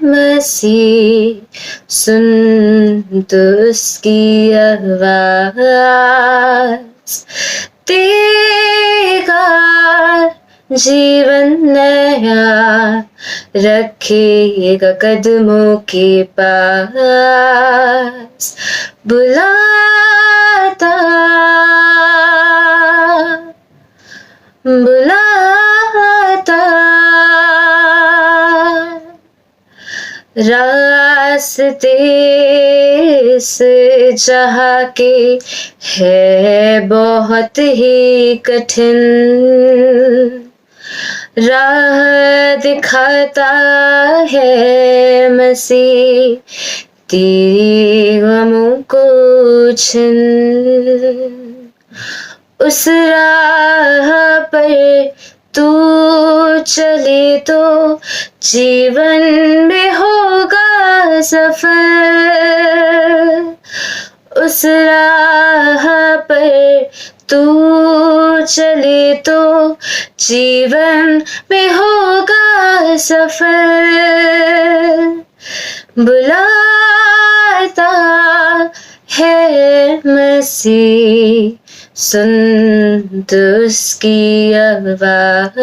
मसीह सुन तो उसकी आवाज, तेरा जीवन नया रखेगा कदमों के पास, बुलाता बुलाता रास्ते से जहाँ के है बहुत ही कठिन, राह दिखाता है मसीह तेरे गमों को छिन, उस राह पर तू चले तो जीवन में होगा सफल, उस राह पर तू चले तो जीवन में होगा सफल, बुलाता है मसीह सुन तो उसकी आवाज,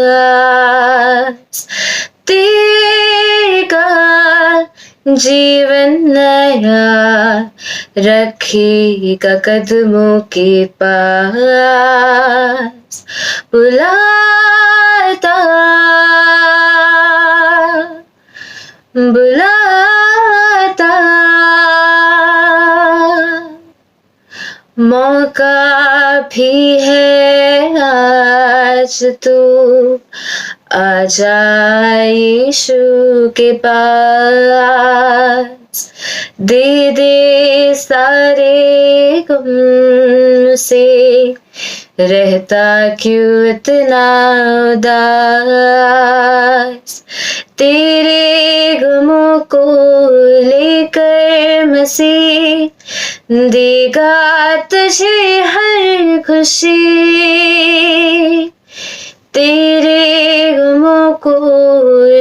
तेरा जीवन नया रखेगा कदमों के पास, बुलाता बुलाता मौका भी है आज तू आजा यीशु के पास, दे दे सारे गम से, रहता क्यों इतना उदास, तेरे गमों को लेकर मसीह देगा तुझे हर खुशी, तेरे गमों को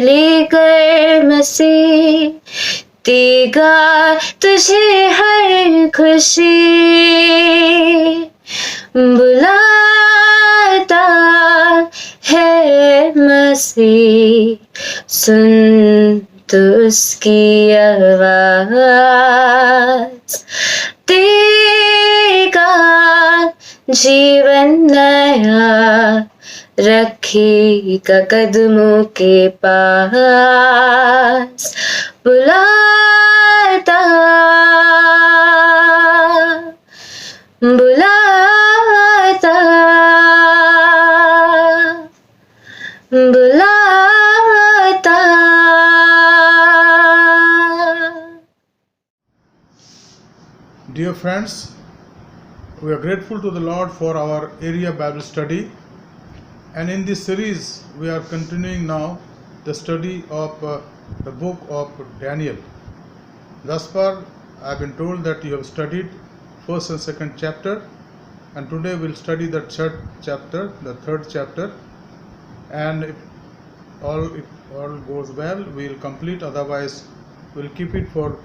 लेकर मसीह देगा तुझे हर खुशी, बुलाता है मसीह सुन तो उसकी आवाज, तेरा जीवन नया रखेगा कदमों के पास, बुलाता बुलाता बुलाता। Dear friends, we are grateful to the Lord for our area Bible study, and in this series we are continuing now the study of the book of Daniel. Thus far I have been told that you have studied first and second chapter, and today we'll study the third chapter, and if all goes well we'll complete, otherwise we'll keep it for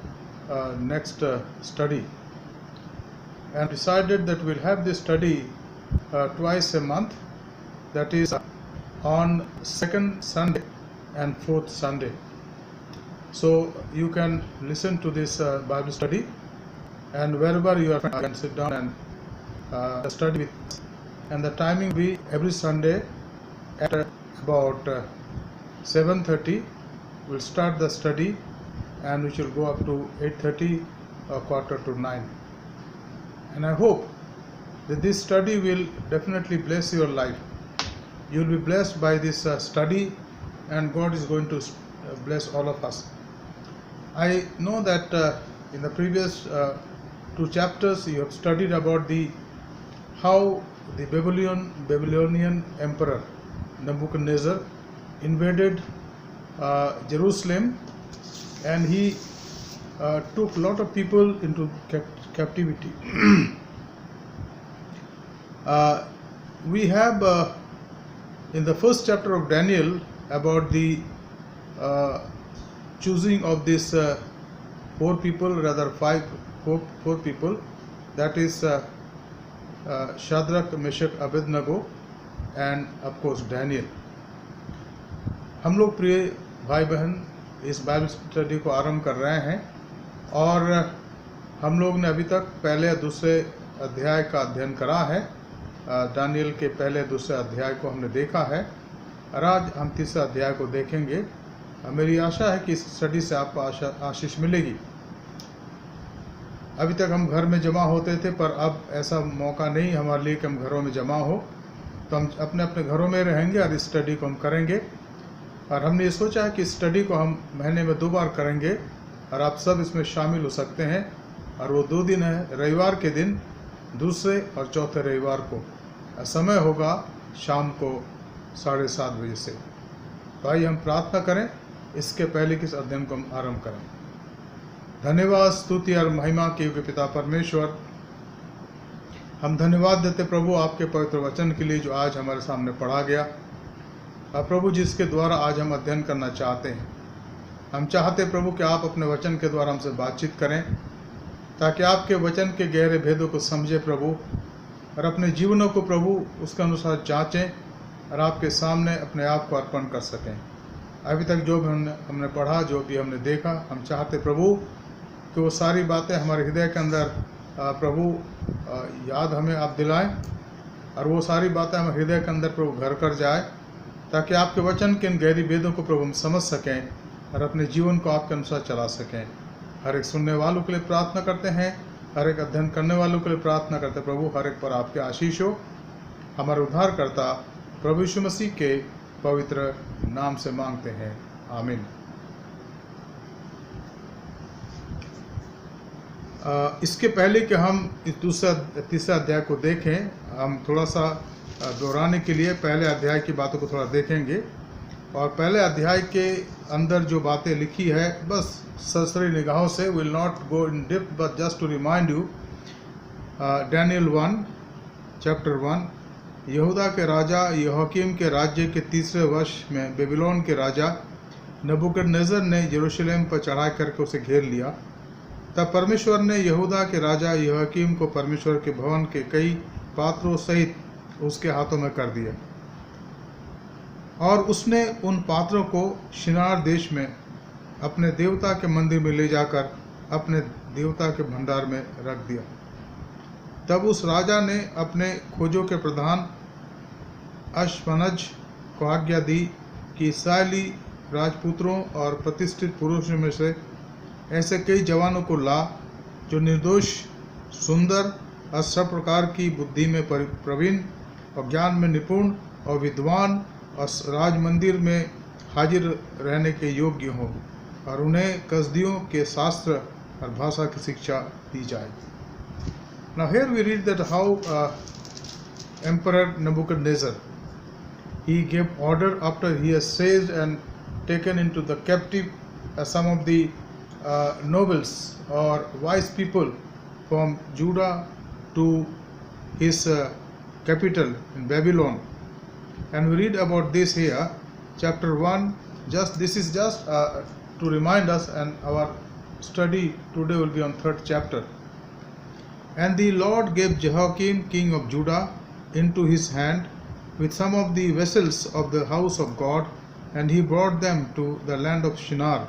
next study. And decided that we'll have this study twice a month, that is on second Sunday and fourth Sunday. So you can listen to this Bible study, and wherever you are, you can sit down and study with us. And the timing will be every Sunday at about 7:30. We'll start the study, and we shall go up to 8:30 or 8:45. And I hope that this study will definitely bless your life. You will be blessed by this study, and God is going to bless all of us. I know that in the previous two chapters you have studied about how the Babylonian emperor Nebuchadnezzar invaded Jerusalem, and he took a lot of people into captivity. We have in the first chapter of Daniel about the choosing of these four people, rather four people, that is Shadrach, Meshach, Abednego and of course Daniel. हम लोग प्रिय भाई बहन इस Bible study को आरंभ कर रहे हैं और हम लोग ने अभी तक पहले और दूसरे अध्याय का अध्ययन करा है। दानियल के पहले दूसरे अध्याय को हमने देखा है और आज हम तीसरे अध्याय को देखेंगे। मेरी आशा है कि इस स्टडी से आपको आशीष मिलेगी। अभी तक हम घर में जमा होते थे, पर अब ऐसा मौका नहीं हमारे लिए कि हम घरों में जमा हो, तो हम अपने अपने घरों में रहेंगे और इस स्टडी को हम करेंगे। और हमने ये सोचा है कि इस स्टडी को हम महीने में 2 बार करेंगे और आप सब इसमें शामिल हो सकते हैं। और वो 2 दिन है, रविवार के दिन दूसरे और चौथे रविवार को। समय होगा शाम को 7:30 बजे से। तो आइए हम प्रार्थना करें इसके पहले कि इस अध्ययन को हम आरंभ करें। धन्यवाद, स्तुति और महिमा के योग्य पिता परमेश्वर, हम धन्यवाद देते प्रभु आपके पवित्र वचन के लिए जो आज हमारे सामने पढ़ा गया। और प्रभु जिसके द्वारा आज हम अध्ययन करना चाहते हैं, हम चाहते प्रभु कि आप अपने वचन के द्वारा हमसे बातचीत करें ताकि आपके वचन के गहरे भेदों को समझे प्रभु, और अपने जीवनों को प्रभु उसके अनुसार जांचें और आपके सामने अपने आप को अर्पण कर सकें। अभी तक जो भी हमने पढ़ा, जो भी हमने देखा, हम चाहते प्रभु कि वो सारी बातें हमारे हृदय के अंदर प्रभु याद हमें आप दिलाएं और वो सारी बातें हमारे हृदय के अंदर प्रभु घर कर जाए, ताकि आपके वचन के इन गहरी भेदों को प्रभु हम समझ सकें और अपने जीवन को आपके अनुसार चला सकें। हर एक सुनने वालों के लिए प्रार्थना करते हैं, हर एक अध्ययन करने वालों के लिए प्रार्थना करते हैं प्रभु, हर एक पर आपके आशीष हो। हमारे उद्धारकर्ता प्रभु यीशु मसीह के पवित्र नाम से मांगते हैं, आमीन। इसके पहले कि हम इस तीसरा अध्याय को देखें, हम थोड़ा सा दोहराने के लिए पहले अध्याय की बातों को थोड़ा देखेंगे। और पहले अध्याय के अंदर जो बातें लिखी है बस सरसरी निगाहों से, will not go in depth but just to remind you. Daniel 1 chapter 1, यहूदा के राजा यहोयाकीम के राज्य के 3रे वर्ष में बेबीलोन के राजा नबूकदनेस्सर ने यरूशलेम पर चढ़ाई करके उसे घेर लिया। तब परमेश्वर ने यहूदा के राजा यहोयाकीम को परमेश्वर के भवन के कई पात्रों सहित उसके हाथों में कर दिया, और उसने उन पात्रों को शिनार देश में अपने देवता के मंदिर में ले जाकर अपने देवता के भंडार में रख दिया। तब उस राजा ने अपने खोजों के प्रधान अश्वनज को आज्ञा दी कि इस्राएली राजपुत्रों और प्रतिष्ठित पुरुषों में से ऐसे कई जवानों को ला जो निर्दोष, सुंदर और सब प्रकार की बुद्धि में प्रवीण और ज्ञान में निपुण और विद्वान और राज मंदिर में हाजिर रहने के योग्य हों, और उन्हें कसदियों के शास्त्र और भाषा की शिक्षा दी जाए। Now here we read that how Emperor Nebuchadnezzar, he gave order after he has seized and taken into the captive some of the nobles or wise people from Judah to his capital in Babylon. And we read about this here, chapter 1. This is just to remind us, and our study today will be on 3rd chapter. And the Lord gave Jehoiakim king of Judah into his hand with some of the vessels of the house of God, and he brought them to the land of Shinar,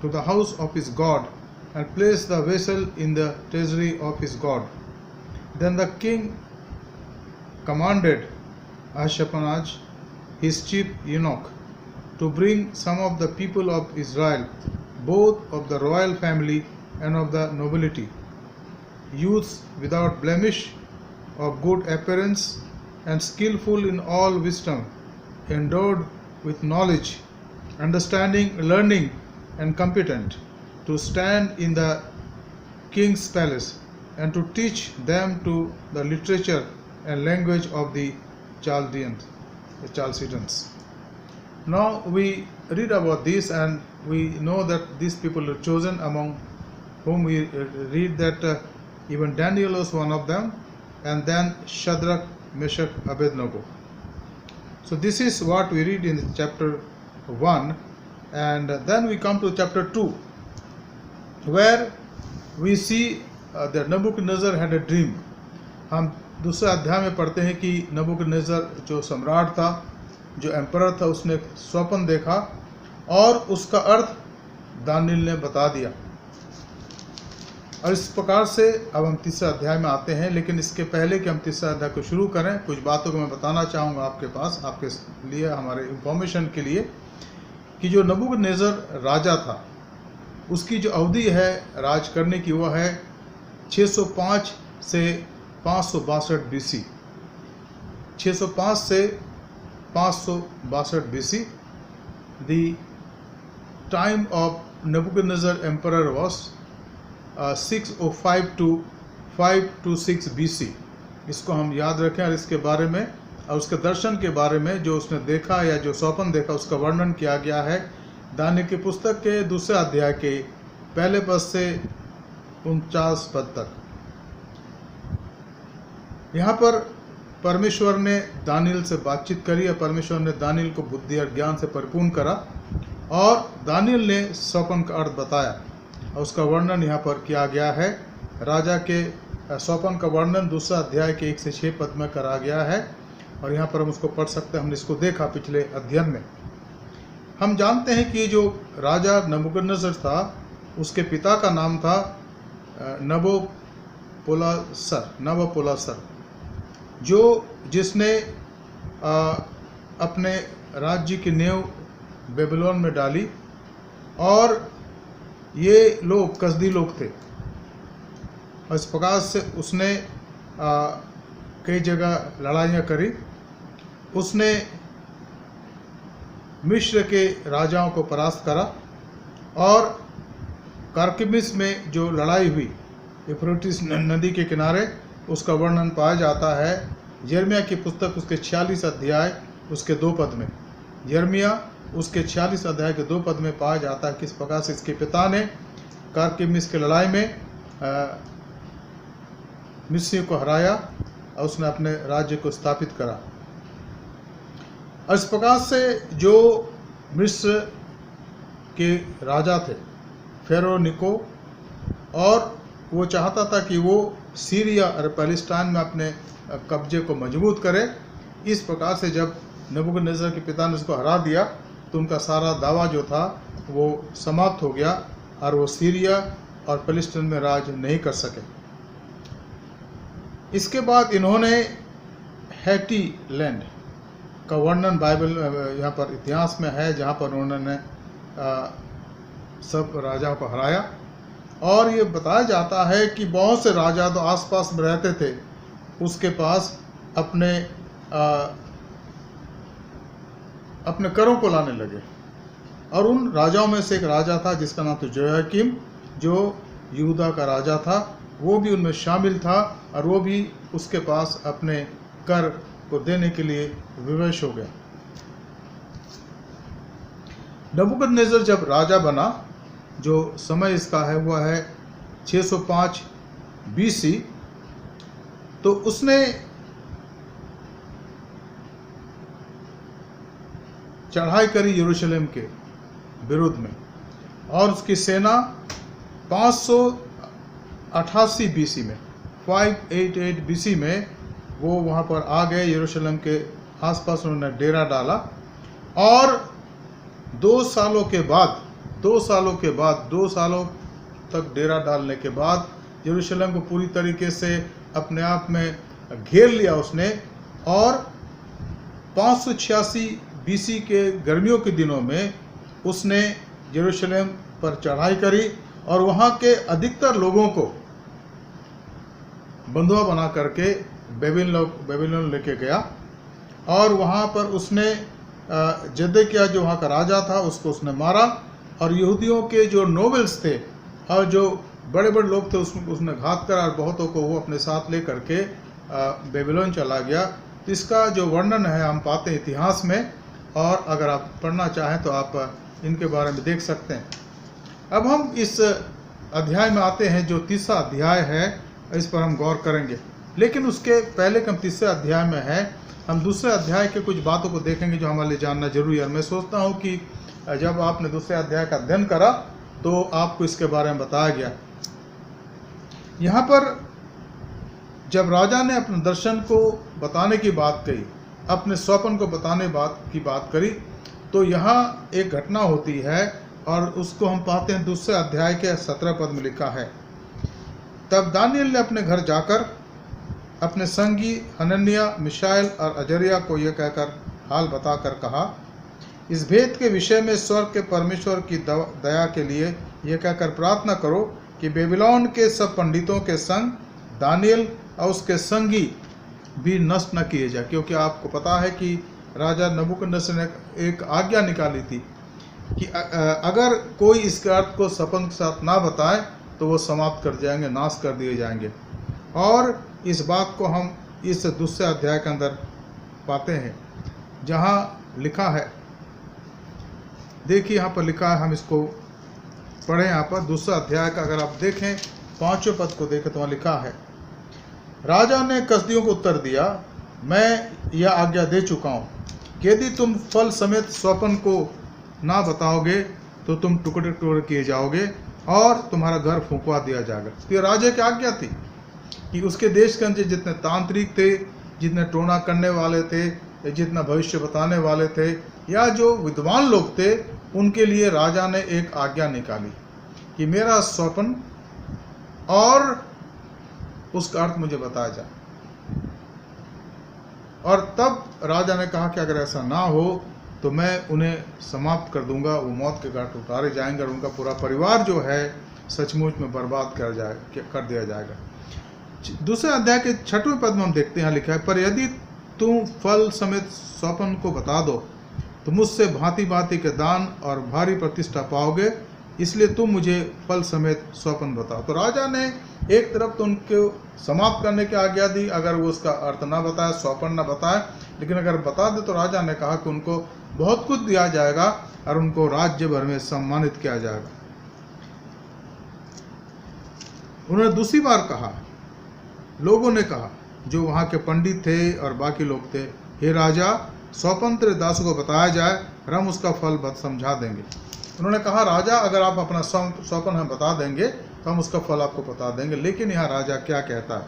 to the house of his God, and placed the vessel in the treasury of his God. Then the king commanded Ashpenaz, his chief eunuch, to bring some of the people of Israel, both of the royal family and of the nobility, youths without blemish, of good appearance, and skillful in all wisdom, endowed with knowledge, understanding, learning, and competent, to stand in the king's palace, and to teach them to the literature and language of the Chaldeans. Now we read about this, and we know that these people are chosen, among whom we read that even Daniel was one of them, and then Shadrach, Meshach, Abednego. So this is what we read in chapter 1, And then we come to chapter 2, where we see that Nebuchadnezzar had a dream. हम दूसरे अध्याय में पढ़ते हैं कि नबूकदनेस्सर जो सम्राट था, जो एम्परर था, उसने एक स्वप्न देखा और उसका अर्थ दानियेल ने बता दिया। और इस प्रकार से अब हम तीसरे अध्याय में आते हैं। लेकिन इसके पहले कि हम तीसरे अध्याय को शुरू करें, कुछ बातों को मैं बताना चाहूँगा आपके पास, आपके लिए, हमारे इंफॉर्मेशन के लिए, कि जो नबूकदनेस्सर राजा था, उसकी जो अवधि है राज करने की, वह है 605 से 562 BC। 605 से 562 BC। The time of Nebuchadnezzar emperor was 605 to 526 BC। इसको हम याद रखें। और इसके बारे में और उसके दर्शन के बारे में, जो उसने देखा या जो स्वप्न देखा, उसका वर्णन किया गया है दानियेल की पुस्तक के दूसरे अध्याय के पहले पद से 49 पद तक। यहाँ पर परमेश्वर ने दानियेल से बातचीत करी और परमेश्वर ने दानियेल को बुद्धि और ज्ञान से परिपूर्ण करा और दानियेल ने स्वप्न का अर्थ बताया और उसका वर्णन यहाँ पर किया गया है। राजा के स्वप्न का वर्णन दूसरा अध्याय के 1 से 6 पद में करा गया है और यहाँ पर हम उसको पढ़ सकते हैं। हमने इसको देखा पिछले अध्ययन में। हम जानते हैं कि जो राजा नबूकदनेस्सर था, उसके पिता का नाम था नबोपोलासर, जिसने अपने राज्य की नींव बेबीलोन में डाली। और ये लोग कसदी लोग थे। इस प्रकार से उसने कई जगह लड़ाइयाँ करी। उसने मिस्र के राजाओं को परास्त करा और कारकेमिस में जो लड़ाई हुई यूफ्रेटिस नदी के किनारे, उसका वर्णन पाया जाता है यिर्मयाह की पुस्तक उसके 46 अध्याय उसके 2 पद में। यिर्मयाह उसके 46 अध्याय के 2 पद में पाया जाता है किस प्रकार से इसके पिता ने कारकेमिस की लड़ाई में मिस्रियों को हराया और उसने अपने राज्य को स्थापित करा। और इस प्रकार से जो मिस्र के राजा थे फेरो निको, और वो चाहता था कि वो सीरिया और पैलेस्टाइन में अपने कब्जे को मजबूत करे। इस प्रकार से जब नबूकदनेस्सर के पिता ने उसको हरा दिया तो उनका सारा दावा जो था वो समाप्त हो गया और वो सीरिया और पैलेस्टाइन में राज नहीं कर सके। इसके बाद इन्होंने हैटी लैंड का वर्णन बाइबल यहाँ पर इतिहास में है, जहाँ पर उन्होंने सब राजाओं को हराया। और ये बताया जाता है कि बहुत से राजा तो आसपास में रहते थे, उसके पास अपने करों को लाने लगे। और उन राजाओं में से एक राजा था जिसका नाम था योयाकीम, जो यहूदा का राजा था। वो भी उनमें शामिल था और वो भी उसके पास अपने कर को देने के लिए विवश हो गया। नबूकदनेस्सर जब राजा बना, जो समय इसका है वह है 605 BC, तो उसने चढ़ाई करी यरूशलेम के विरुद्ध में और उसकी सेना 588 BC में 588 BC में वो वहाँ पर आ गए। यरूशलेम के आसपास उन्होंने डेरा डाला और 2 सालों तक डेरा डालने के बाद यरूशलेम को पूरी तरीके से अपने आप में घेर लिया उसने। और 586 BC के गर्मियों के दिनों में उसने यरूशलेम पर चढ़ाई करी और वहाँ के अधिकतर लोगों को बंधुआ बना करके बेबीलोन लेके गया। और वहाँ पर उसने जदेकिया जो वहाँ का राजा था उसको उसने मारा और यहूदियों के जो नोबल्स थे और जो बड़े बड़े लोग थे उसने घात करा और बहुतों को वो अपने साथ ले करके बेबीलोन चला गया। तो इसका जो वर्णन है हम पाते हैं इतिहास में, और अगर आप पढ़ना चाहें तो आप इनके बारे में देख सकते हैं। अब हम इस अध्याय में आते हैं जो तीसरा अध्याय है, इस पर हम गौर करेंगे। लेकिन उसके पहले हम तीसरे अध्याय में है, हम दूसरे अध्याय के कुछ बातों को देखेंगे जो हमारे लिए जानना जरूरी है। मैं सोचता हूँ कि जब आपने दूसरे अध्याय का अध्ययन करा तो आपको इसके बारे में बताया गया। यहाँ पर जब राजा ने अपने दर्शन को बताने की बात कही, अपने स्वप्न को बताने की बात करी, तो यहाँ एक घटना होती है और उसको हम पाते हैं दूसरे अध्याय के 17 पद में लिखा है। तब दानियल ने अपने घर जाकर अपने संगी हनन्याह, मिशाएल और अजरिया को यह कहकर हाल बताकर कहा, इस भेद के विषय में स्वर्ग के परमेश्वर की दया के लिए यह कहकर प्रार्थना करो कि बेबीलोन के सब पंडितों के संग दानियल और उसके संगी भी नष्ट न किए जाए। क्योंकि आपको पता है कि राजा नबूकदनेस्सर ने एक आज्ञा निकाली थी कि अगर कोई इसके अर्थ को सपन के साथ ना बताए तो वो समाप्त कर जाएंगे, नाश कर दिए जाएंगे। और इस बात को हम इस दूसरे अध्याय के अंदर पाते हैं, जहाँ लिखा है, देखिए यहाँ पर लिखा है, हम इसको पढ़ें। यहाँ पर दूसरा अध्याय का अगर आप देखें 5वें पद को देखें तो वहाँ लिखा है, राजा ने कसदियों को उत्तर दिया, मैं यह आज्ञा दे चुका हूँ कि यदि तुम फल समेत स्वप्न को ना बताओगे तो तुम टुकड़े टुकड़े किए जाओगे और तुम्हारा घर फूंकवा दिया जाएगा। तो ये राजा की आज्ञा थी कि उसके देश के अंदर जितने तांत्रिक थे, जितने टोना करने वाले थे, जितना भविष्य बताने वाले थे, या जो विद्वान लोग थे, उनके लिए राजा ने एक आज्ञा निकाली कि मेरा स्वप्न और उसका अर्थ मुझे बताया जाए। और तब राजा ने कहा कि अगर ऐसा ना हो तो मैं उन्हें समाप्त कर दूंगा, वो मौत के घाट उतारे जाएंगे और उनका पूरा परिवार जो है सचमुच में बर्बाद कर दिया जाएगा। दूसरे अध्याय के 6वें पद में हम देखते हैं, लिखा है, पर यदि तुम फल समेत स्वप्न को बता दो तो मुझसे भांति भांति के दान और भारी प्रतिष्ठा पाओगे, इसलिए तुम मुझे फल समेत स्वप्न बताओ। तो राजा ने एक तरफ तो उनको समाप्त करने की आज्ञा दी अगर वो उसका अर्थ ना बताए, स्वप्न ना बताए, लेकिन अगर बता दे तो राजा ने कहा कि उनको बहुत कुछ दिया जाएगा और उनको राज्य भर में सम्मानित किया जाएगा। उन्होंने दूसरी बार कहा, लोगों ने कहा, जो वहाँ के पंडित थे और बाकी लोग थे, हे राजा, स्वप्न तेरे दासों को बताया जाए, हम उसका फल समझा देंगे। उन्होंने कहा, राजा अगर आप अपना स्वप्न हमें बता देंगे तो हम उसका फल आपको बता देंगे। लेकिन यहाँ राजा क्या कहता है?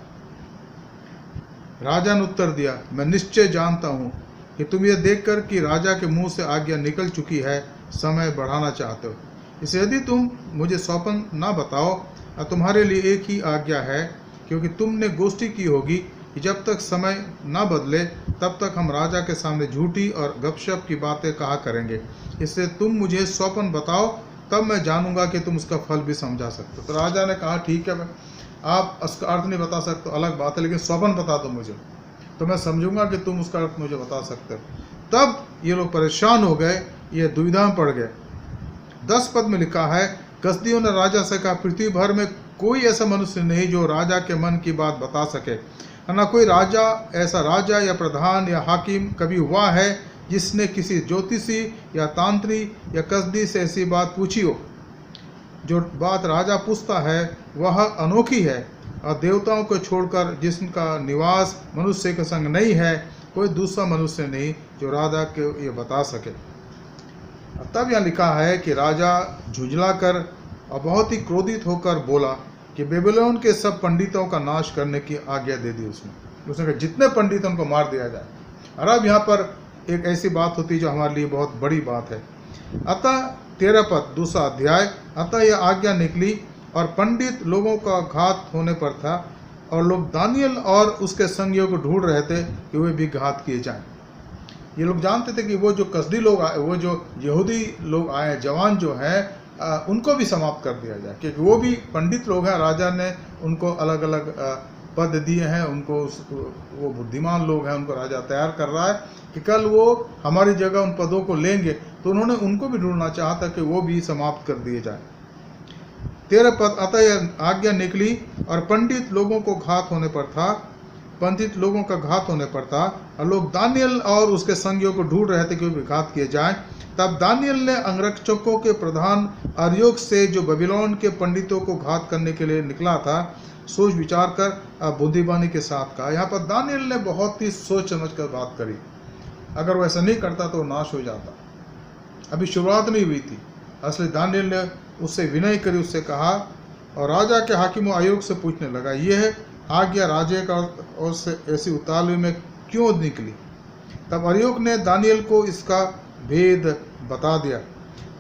राजा ने उत्तर दिया, मैं निश्चय जानता हूँ कि तुम ये देखकर कि राजा के मुंह से आज्ञा निकल चुकी है, समय बढ़ाना चाहते हो। इसलिए यदि तुम मुझे स्वप्न ना बताओ, तुम्हारे लिए एक ही आज्ञा है, क्योंकि तुमने गोष्ठी की होगी कि जब तक समय ना बदले तब तक हम राजा के सामने झूठी और गपशप की बातें कहा करेंगे। इसलिए तुम मुझे स्वप्न बताओ, तब मैं जानूंगा कि तुम उसका फल भी समझा सकते हो। तो राजा ने कहा, ठीक है, आप उसका अर्थ नहीं बता सकते अलग बात है, लेकिन स्वप्न बता दो मुझे, तो मैं समझूंगा कि तुम उसका अर्थ मुझे बता सकते हो। तब ये लोग परेशान हो गए, ये दुविधा में पड़ गए। 10 पद में लिखा है, कसदियों ने राजा से कहा, पृथ्वी भर में कोई ऐसा मनुष्य नहीं जो राजा के मन की बात बता सके, ना कोई राजा ऐसा राजा या प्रधान या हाकिम कभी हुआ है जिसने किसी ज्योतिषी या तांत्री या कसदी से ऐसी बात पूछी हो। जो बात राजा पूछता है वह अनोखी है और देवताओं को छोड़कर जिसका निवास मनुष्य के संग नहीं है, कोई दूसरा मनुष्य नहीं जो राजा को ये बता सके। तब यहाँ लिखा है कि राजा झुंझला कर और बहुत ही क्रोधित होकर बोला कि बेबीलोन के सब पंडितों का नाश करने की आज्ञा दे दी। उसने कहा जितने पंडित उनको मार दिया जाए। और अब यहाँ पर एक ऐसी बात होती है जो हमारे लिए बहुत बड़ी बात है। अतः 13 पद दूसरा अध्याय, अतः यह आज्ञा निकली और पंडित लोगों का घात होने पर था और लोग दानियल और उसके संगियों को ढूंढ रहे थे कि वे भी घात किए जाएं। ये लोग जानते थे कि वो जो कसदी लोग आए, वो जो यहूदी लोग आए, जवान जो हैं, उनको भी समाप्त कर दिया जाए, क्योंकि वो भी पंडित लोग हैं। राजा ने उनको अलग अलग पद दिए हैं, उनको वो बुद्धिमान लोग हैं, उनको राजा तैयार कर रहा है कि कल वो हमारी जगह उन पदों को लेंगे। तो उन्होंने उनको भी ढूंढना चाहा था कि वो भी समाप्त कर दिए जाए। 13 पद, अतः यह आज्ञा निकली और पंडित लोगों का घात होने पर था और लोग दानियल और उसके संगियों को ढूंढ रहे थे कि वो भी घात किए जाएं। तब दानियल ने अंगरक्षकों के प्रधान अर्योक से, जो बेबीलोन के पंडितों को घात करने के लिए निकला था, सोच विचार कर बुद्धिमानी के साथ कहा। यहाँ पर दानियल ने बहुत ही सोच समझ कर बात करी। अगर वो ऐसा नहीं करता तो नाश हो जाता। अभी शुरुआत नहीं हुई थी। असली दानियल ने उससे विनय करी, उससे कहा और राजा के हाकिमों आयोग से पूछने लगा, यह आज्ञा राजे का और से ऐसी उतावली में क्यों निकली? तब अर्योक ने दानियल को इसका भेद बता दिया।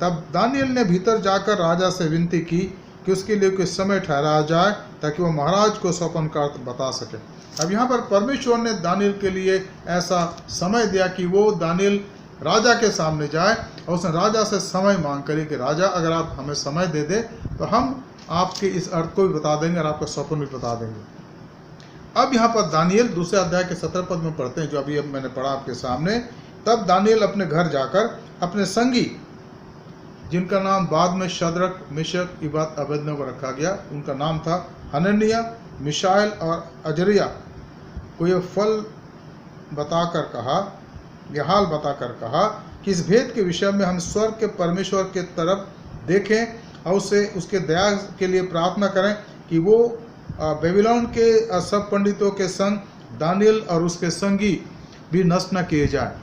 तब दानियल ने भीतर जाकर राजा से विनती की कि उसके लिए कुछ समय ठहराया जाए ताकि वह महाराज को स्वप्न का अर्थ बता सके। अब यहाँ पर परमेश्वर ने दानियल के लिए ऐसा समय दिया कि वो दानियल राजा के सामने जाए और उसने राजा से समय मांग करी कि राजा, अगर आप हमें समय दे दे तो हम आपके इस अर्थ को भी बता देंगे और आपका स्वप्न भी बता देंगे। अब यहाँ पर दानियल दूसरे अध्याय के 17 पद में पढ़ते हैं, जो अभी मैंने पढ़ा आपके सामने। तब दानियल अपने घर जाकर अपने संगी, जिनका नाम बाद में शद्रक, मिशक, इबाद, अबेदनगो रखा गया, उनका नाम था हनन्याह, मिशाएल और अजरिया, को यह हाल बताकर कहा कि इस भेद के विषय में हम स्वर्ग के परमेश्वर के तरफ देखें और उससे उसके दया के लिए प्रार्थना करें कि वो बेबीलोन के सब पंडितों के संग दानियल और उसके संगी भी नष्ट न किए जाए।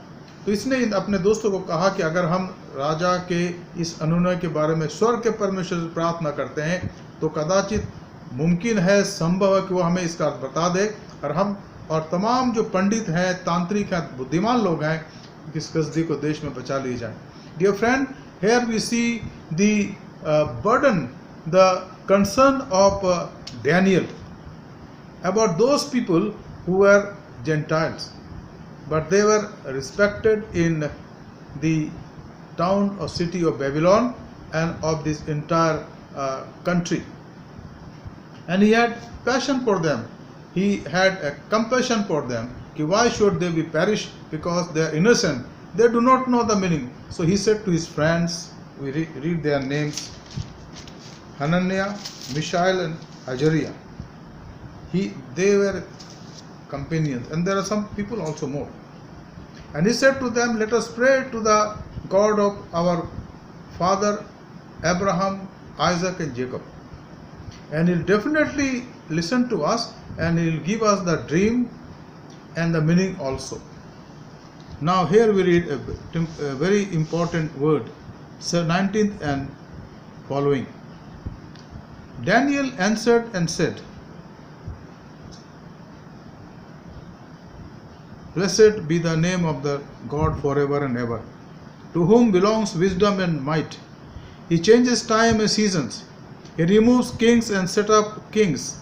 तो इसने अपने दोस्तों को कहा कि अगर हम राजा के इस अनुनय के बारे में स्वर्ग के परमेश्वर से प्रार्थना करते हैं तो कदाचित मुमकिन है, संभव है कि वो हमें इसका अर्थ बता दे और हम और तमाम जो पंडित हैं, तांत्रिक हैं, बुद्धिमान लोग हैं, इस कसदी को देश में बचा लिए जाए। Dear friend, here we see the burden, the concern of Daniel about those people who were Gentiles, but they were respected in the town or city of Babylon and of this entire country. And he had passion for them. He had a compassion for them. Why should they be perished? Because they are innocent. They do not know the meaning. So he said to his friends, we read their names, Hananiah, Mishael and Azariah. They were companions, and there are some people also more. And he said to them, let us pray to the God of our father Abraham, Isaac and Jacob. And he'll definitely listen to us, and he'll give us the dream and the meaning also. Now here we read a very important word, 19th and following. Daniel answered and said, blessed be the name of the God forever and ever, to whom belongs wisdom and might. He changes time and seasons. He removes kings and sets up kings.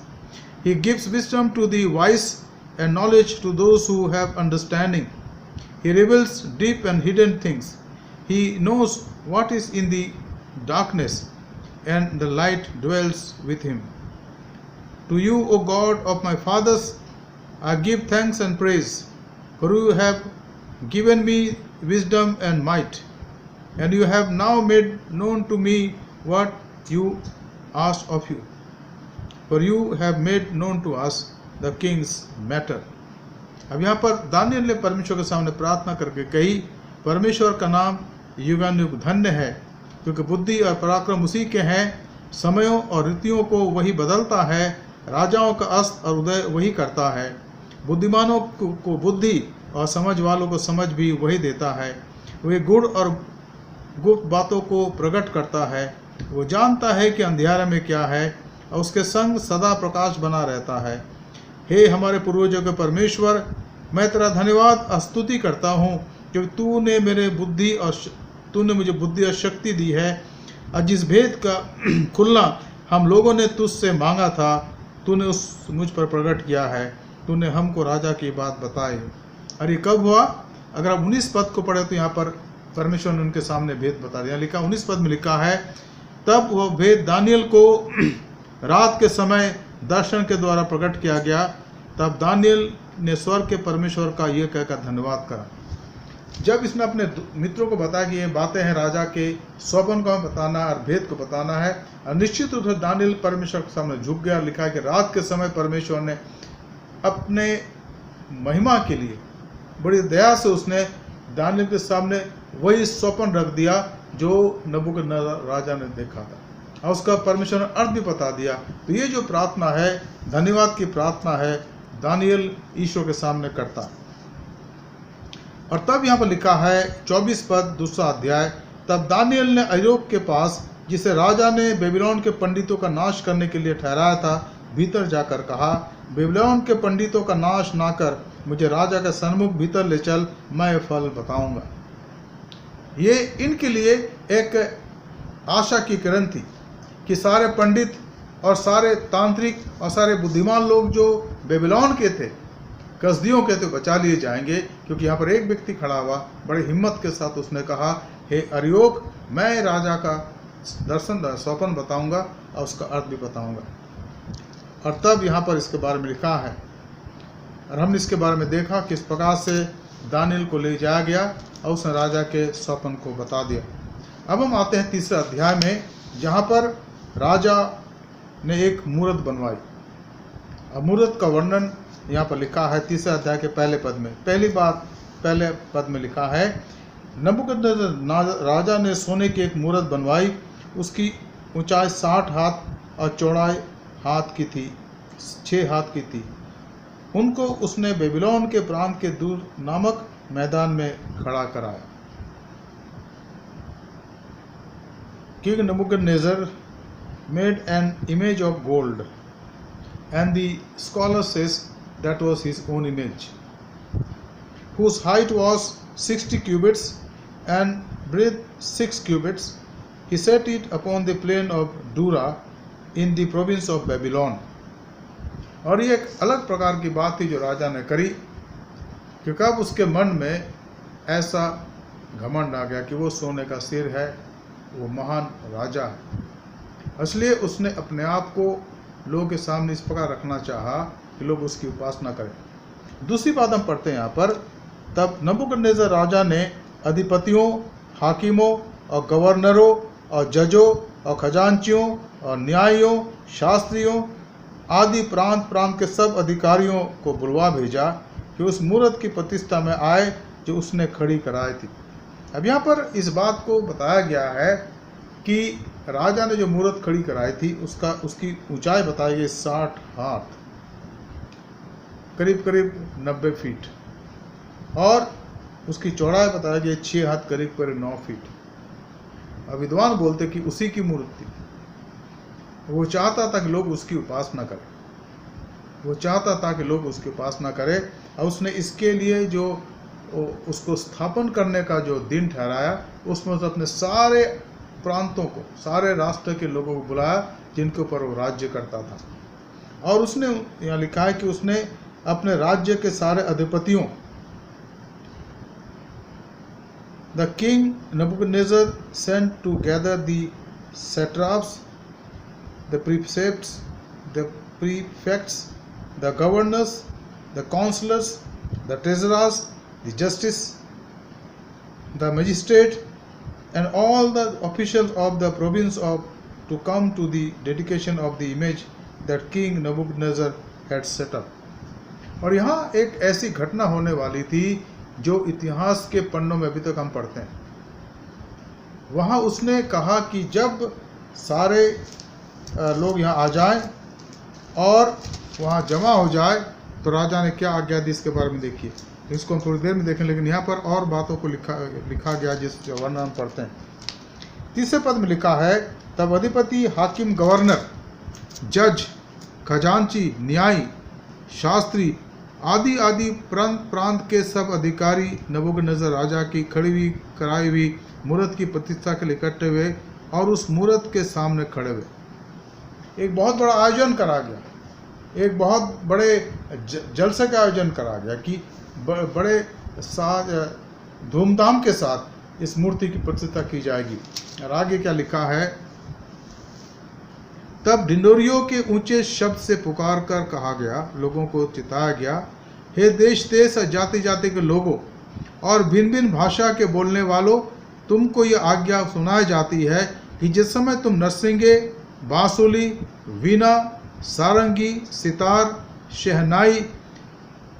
He gives wisdom to the wise and knowledge to those who have understanding. He reveals deep and hidden things. He knows what is in the darkness, and the light dwells with him. To you, O God of my fathers, I give thanks and praise, for you have given me wisdom and might, and you have now made known to me what you asked of you. For you have made known to us the king's matter. अब यहाँ पर Daniel ने परमेश्वर के सामने प्रार्थना करके कही, परमेश्वर का नाम युगानुयुग धन्य है, क्योंकि बुद्धि और पराक्रम उसी के हैं। समयों और ऋतुओं को वही बदलता है, राजाओं का अस्त और उदय वही करता है। बुद्धिमानों को बुद्धि और समझ वालों को समझ भी वही देता है। वह गुड़ और गुप्त बातों को प्रकट करता है। वो जानता है कि अंधियारे में क्या है, और उसके संग सदा प्रकाश बना रहता है। हे हमारे पूर्वजों के परमेश्वर, मैं तेरा धन्यवाद और स्तुति करता हूँ कि तूने मुझे बुद्धि और शक्ति दी है, और जिस भेद का खुलना हम लोगों ने तुझसे मांगा था, तूने उस मुझ पर प्रकट किया है। तूने हमको राजा की बात बताई। और ये कब हुआ? अगर आप 19 पद को पढ़े तो यहाँ पर परमेश्वर ने उनके सामने भेद बता दिया। लिखा 19 पद में लिखा है, तब वह भेद दानियल को रात के समय दर्शन के द्वारा प्रकट किया गया। तब दानियल ने स्वर्ग के परमेश्वर का यह कहकर धन्यवाद करा। जब इसने अपने मित्रों को बताया कि ये बातें हैं, राजा के स्वप्न को बताना और भेद को बताना है, और निश्चित रूप से दानियल परमेश्वर के सामने झुक गया। लिखा है कि रात के समय परमेश्वर ने अपने महिमा के लिए बड़ी दया से उसने दानियल के सामने वही स्वप्न रख दिया जो नबूकदनेस्सर राजा ने देखा था, और उसका परमेश्वर ने अर्थ भी बता दिया। तो ये जो प्रार्थना है, धन्यवाद की प्रार्थना है, दानियल ईश्वर के सामने करता। और तब यहाँ पर लिखा है 24 पद, दूसरा अध्याय, तब दानियल ने अर्योक के पास, जिसे राजा ने बेबीलोन के पंडितों का नाश करने के लिए ठहराया था, भीतर जाकर कहा, बेबीलोन के पंडितों का नाश ना कर, मुझे राजा के सन्मुख भीतर ले चल, मैं ये फल बताऊंगा। ये इनके लिए एक आशा की किरण थी कि सारे पंडित और सारे तांत्रिक और सारे बुद्धिमान लोग जो बेबीलोन के थे, कसदियों के थे, बचा लिए जाएंगे। क्योंकि यहाँ पर एक व्यक्ति खड़ा हुआ, बड़े हिम्मत के साथ उसने कहा, हे अर्योक, मैं राजा का स्वप्न बताऊंगा और उसका अर्थ भी बताऊंगा। और तब यहाँ पर इसके बारे में लिखा है, और हमने इसके बारे में देखा किस प्रकार से दानियल को ले जाया गया और उसने राजा के स्वप्न को बता दिया। अब हम आते हैं तीसरे अध्याय में, जहाँ पर राजा ने एक मूर्त बनवाई। अब मूर्त का वर्णन यहाँ पर लिखा है तीसरे अध्याय के पहले पद में। पहले पद में लिखा है, नबूकदनेस्सर राजा ने सोने की एक मूर्त बनवाई। उसकी ऊंचाई 60 हाथ और चौड़ाई हाथ की थी, 6 हाथ की थी। उनको उसने बेबीलोन के प्रांत के दूर नामक मैदान में खड़ा कराया। King Nebuchadnezzar made an image of gold, and the scholar says that was his own image, whose height was 60 cubits and breadth 6 cubits. He set it upon the plain of Dura in the province of Babylon. और ये एक अलग प्रकार की बात थी जो राजा ने करी, क्योंकि अब उसके मन में ऐसा घमंड आ गया कि वो सोने का सिर है, वो महान राजा है। इसलिए उसने अपने आप को लोगों के सामने इस प्रकार रखना चाहा कि लोग उसकी उपासना करें। दूसरी बात हम पढ़ते हैं यहाँ पर, तब नबूकदनेस्सर राजा ने अधिपतियों, हाकिमों और गवर्नरों और जजों और खजांचियों और न्यायियों, शास्त्रियों आदि प्रांत के सब अधिकारियों को बुलवा भेजा कि उस मूर्त की प्रतिष्ठा में आए जो उसने खड़ी कराई थी। अब यहाँ पर इस बात को बताया गया है कि राजा ने जो मूर्त खड़ी कराई थी उसकी ऊंचाई बताई गई 60 हाथ, करीब 90 फीट, और उसकी चौड़ाई बताई गई 6 हाथ, करीब 9 फीट। अब विद्वान बोलते कि उसी की मूर्त थी। वो चाहता था कि लोग उसकी उपासना करें, वो चाहता था कि लोग उसकी उपासना करें, और उसने इसके लिए जो उसको स्थापन करने का जो दिन ठहराया, उसमें उसने अपने सारे प्रांतों को, सारे राष्ट्र के लोगों को बुलाया जिनके ऊपर वो राज्य करता था। और उसने यहाँ लिखा है कि उसने अपने राज्य के सारे अधिपतियों, the king Nebuchadnezzar sent to gather the satraps, the precepts, the prefects, the governors, the counselors, the treasurers, the justice, the magistrate, and all the officials of the province to come to the dedication of the image that King Nebuchadnezzar had set up. और यहाँ एक ऐसी घटना होने वाली थी जो इतिहास के पन्नों में अभी तक हम पढ़ते हैं। वहाँ उसने कहा कि जब सारे लोग यहाँ आ जाएं और वहाँ जमा हो जाए तो राजा ने क्या आज्ञा दी, इसके बारे में देखिए। इसको हम थोड़ी देर में देखें, लेकिन यहाँ पर और बातों को लिखा गया जिस वर्णन हम पढ़ते हैं। तीसरे पद में लिखा है, तब अधिपति, हाकिम, गवर्नर, जज, खजांची, न्यायी, शास्त्री आदि प्रांत के सब अधिकारी नबूकदनेस्सर राजा की खड़ी हुई कराई हुई मूर्त की प्रतिष्ठा के लिए इकट्ठे हुए और उस मूर्त के सामने खड़े हुए। एक बहुत बड़ा आयोजन करा गया, एक बहुत बड़े जलसे का आयोजन करा गया कि बड़े धूमधाम के साथ इस मूर्ति की प्रतिष्ठा की जाएगी। और आगे क्या लिखा है, तब ढिंढोरियों के ऊंचे शब्द से पुकार कर कहा गया, लोगों को चिताया गया, हे देश देश और जाति जाति के लोगों और भिन्न भिन्न भाषा के बोलने वालों, तुमको यह आज्ञा सुनाई जाती है कि जिस समय तुम नरसिंगे, बांसुली, वीणा, सारंगी, सितार, शहनाई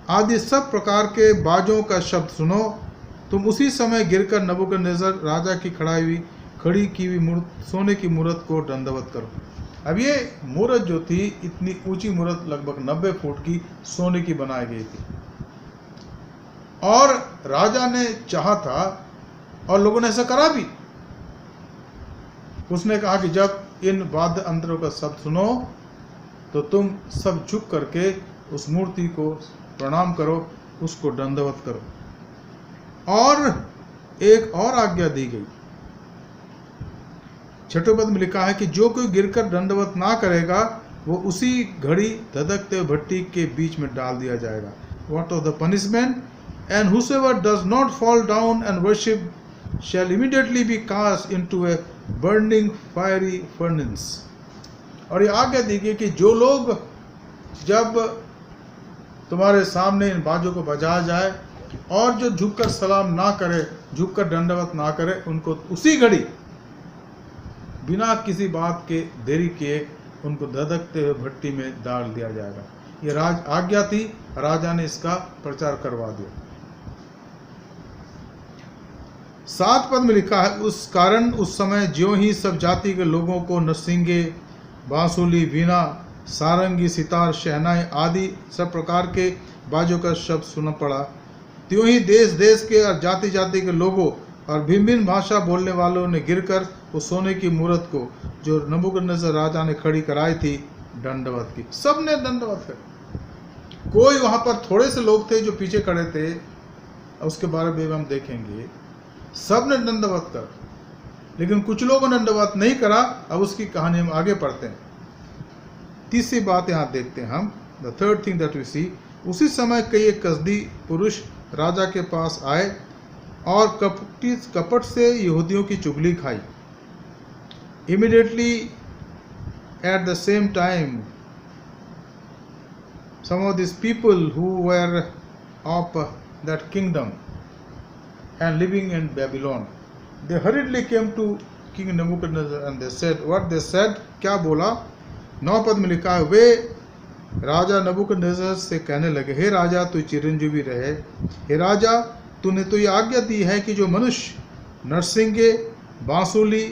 आदि सब प्रकार के बाजों का शब्द सुनो, तुम उसी समय गिरकर नबूकदनेस्सर राजा की खड़ी की हुई सोने की मूर्त को दंडवत करो। अब ये मूर्त जो थी, इतनी ऊंची मूर्त, लगभग 90 फुट की सोने की बनाई गई थी। और राजा ने चाहा था और लोगों ने ऐसा करा भी उसने कहा कि जब इन वाद्य अंतरों का शब्द सुनो तो तुम सब झुक करके उस मूर्ति को प्रणाम करो, उसको दंडवत करो। और एक और आज्ञा दी गई। 6वें पद में लिखा है कि जो कोई गिरकर दंडवत ना करेगा वो उसी घड़ी धधकते भट्टी के बीच में डाल दिया जाएगा। What of the punishment? And whosoever does not fall down and worship shall immediately be cast into a burning fiery furnace. और ये आज्ञा दी गई कि जो लोग जब तुम्हारे सामने इन बाजों को बजाया जाए और जो झुककर सलाम ना करे, झुककर दंडवत ना करे, उनको उसी घड़ी बिना किसी बात के देरी किए उनको धधकते हुए भट्टी में डाल दिया जाएगा। ये राज आज्ञा थी, राजा ने इसका प्रचार करवा दिया। 7 पद में लिखा है, उस कारण उस समय ज्यों ही सब जाति के लोगों को नरसिंगे, बांसुली, वीणा, सारंगी, सितार, शहनाई आदि सब प्रकार के बाजों का शब्द सुना पड़ा, त्यों ही देश देश के और जाति जाति के लोगों और भिन्न भिन्न भाषा बोलने वालों ने गिरकर उस सोने की मूर्त को जो नबूकदनेस्सर राजा ने खड़ी कराई थी दंडवत की। सब ने दंडवत कर। कोई वहां पर थोड़े से लोग थे जो पीछे खड़े थे, उसके बारे में हम देखेंगे। सब ने दंडवत कर, लेकिन कुछ लोगों ने दंडवत नहीं करा। अब उसकी कहानी हम आगे पढ़ते हैं। तीसरी बात यहाँ देखते हैं हम, the third thing that we see. उसी समय कई एक कसदी पुरुष राजा के पास आए और कपट से यहूदियों की चुगली खाई। Immediately at the same time, some of these people who were of that kingdom and living in Babylon, they hurriedly came to King Nebuchadnezzar and they said, what they said, क्या बोला? 9 पद में लिखा है, वे राजा नबूकदनेस्सर से कहने लगे, हे राजा तू चिरंजीवी रहे। हे राजा तूने तो ये आज्ञा दी है कि जो मनुष्य नरसिंगे, बांसुली,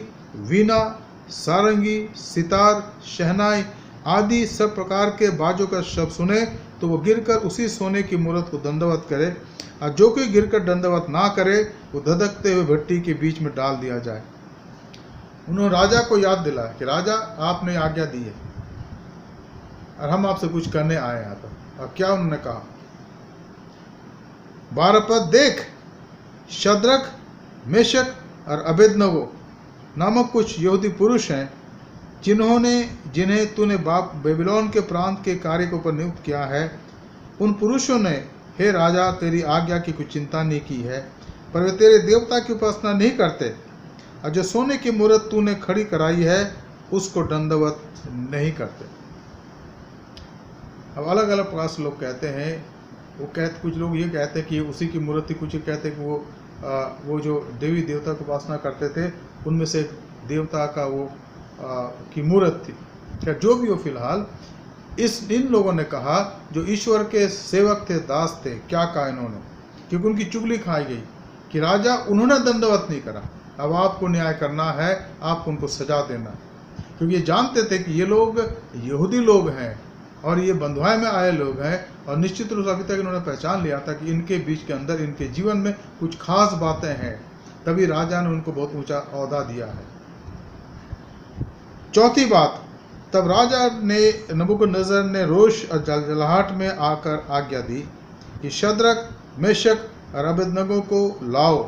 वीणा, सारंगी, सितार, शहनाई आदि सब प्रकार के बाजों का शब्द सुने तो वो गिरकर उसी सोने की मूर्त को दंडवत करे, और जो कोई गिरकर दंडवत ना करे वो धधकते हुए भट्टी के बीच में डाल दिया जाए। उन्होंने राजा को याद दिलाया कि राजा आपने आज्ञा दी है और हम आपसे कुछ करने आए यहाँ पर। और क्या उन्होंने कहा? 12 पद, देख शद्रक, मेशक और अबेदनगो नामक कुछ यहूदी पुरुष हैं जिन्हें तूने बेबीलोन के प्रांत के कार्य के ऊपर नियुक्त किया है। उन पुरुषों ने हे राजा तेरी आज्ञा की कुछ चिंता नहीं की है, पर वे तेरे देवता की उपासना नहीं करते, और जो सोने की मूर्त तूने खड़ी कराई है उसको दंडवत नहीं करते। अब अलग अलग प्रकार से लोग कहते हैं, कुछ लोग ये कहते हैं कि उसी की मूर्त थी, कुछ कहते हैं कि वो जो देवी देवता की उपासना करते थे उनमें से एक देवता का की मूर्त थी। क्या जो भी हो, फिलहाल इन लोगों ने कहा जो ईश्वर के सेवक थे, दास थे, क्या कहा इन्होंने, क्योंकि उनकी चुगली खाई गई कि राजा उन्होंने दंडवत नहीं करा, अब आपको न्याय करना है, आपको उनको सजा देना है। क्योंकि ये जानते थे कि ये लोग यहूदी लोग हैं और ये बंधुआई में आए लोग हैं, और निश्चित रूप से अभी तक इन्होंने पहचान लिया था कि इनके बीच के अंदर इनके जीवन में कुछ खास बातें हैं, तभी राजा ने उनको बहुत ऊंचा ओहदा दिया है। चौथी बात, तब राजा ने नबूकदनेस्सर ने रोष और जलजलाहट में आकर आज्ञा दी कि शद्रक, मेशक और अबेदनगो को लाओ।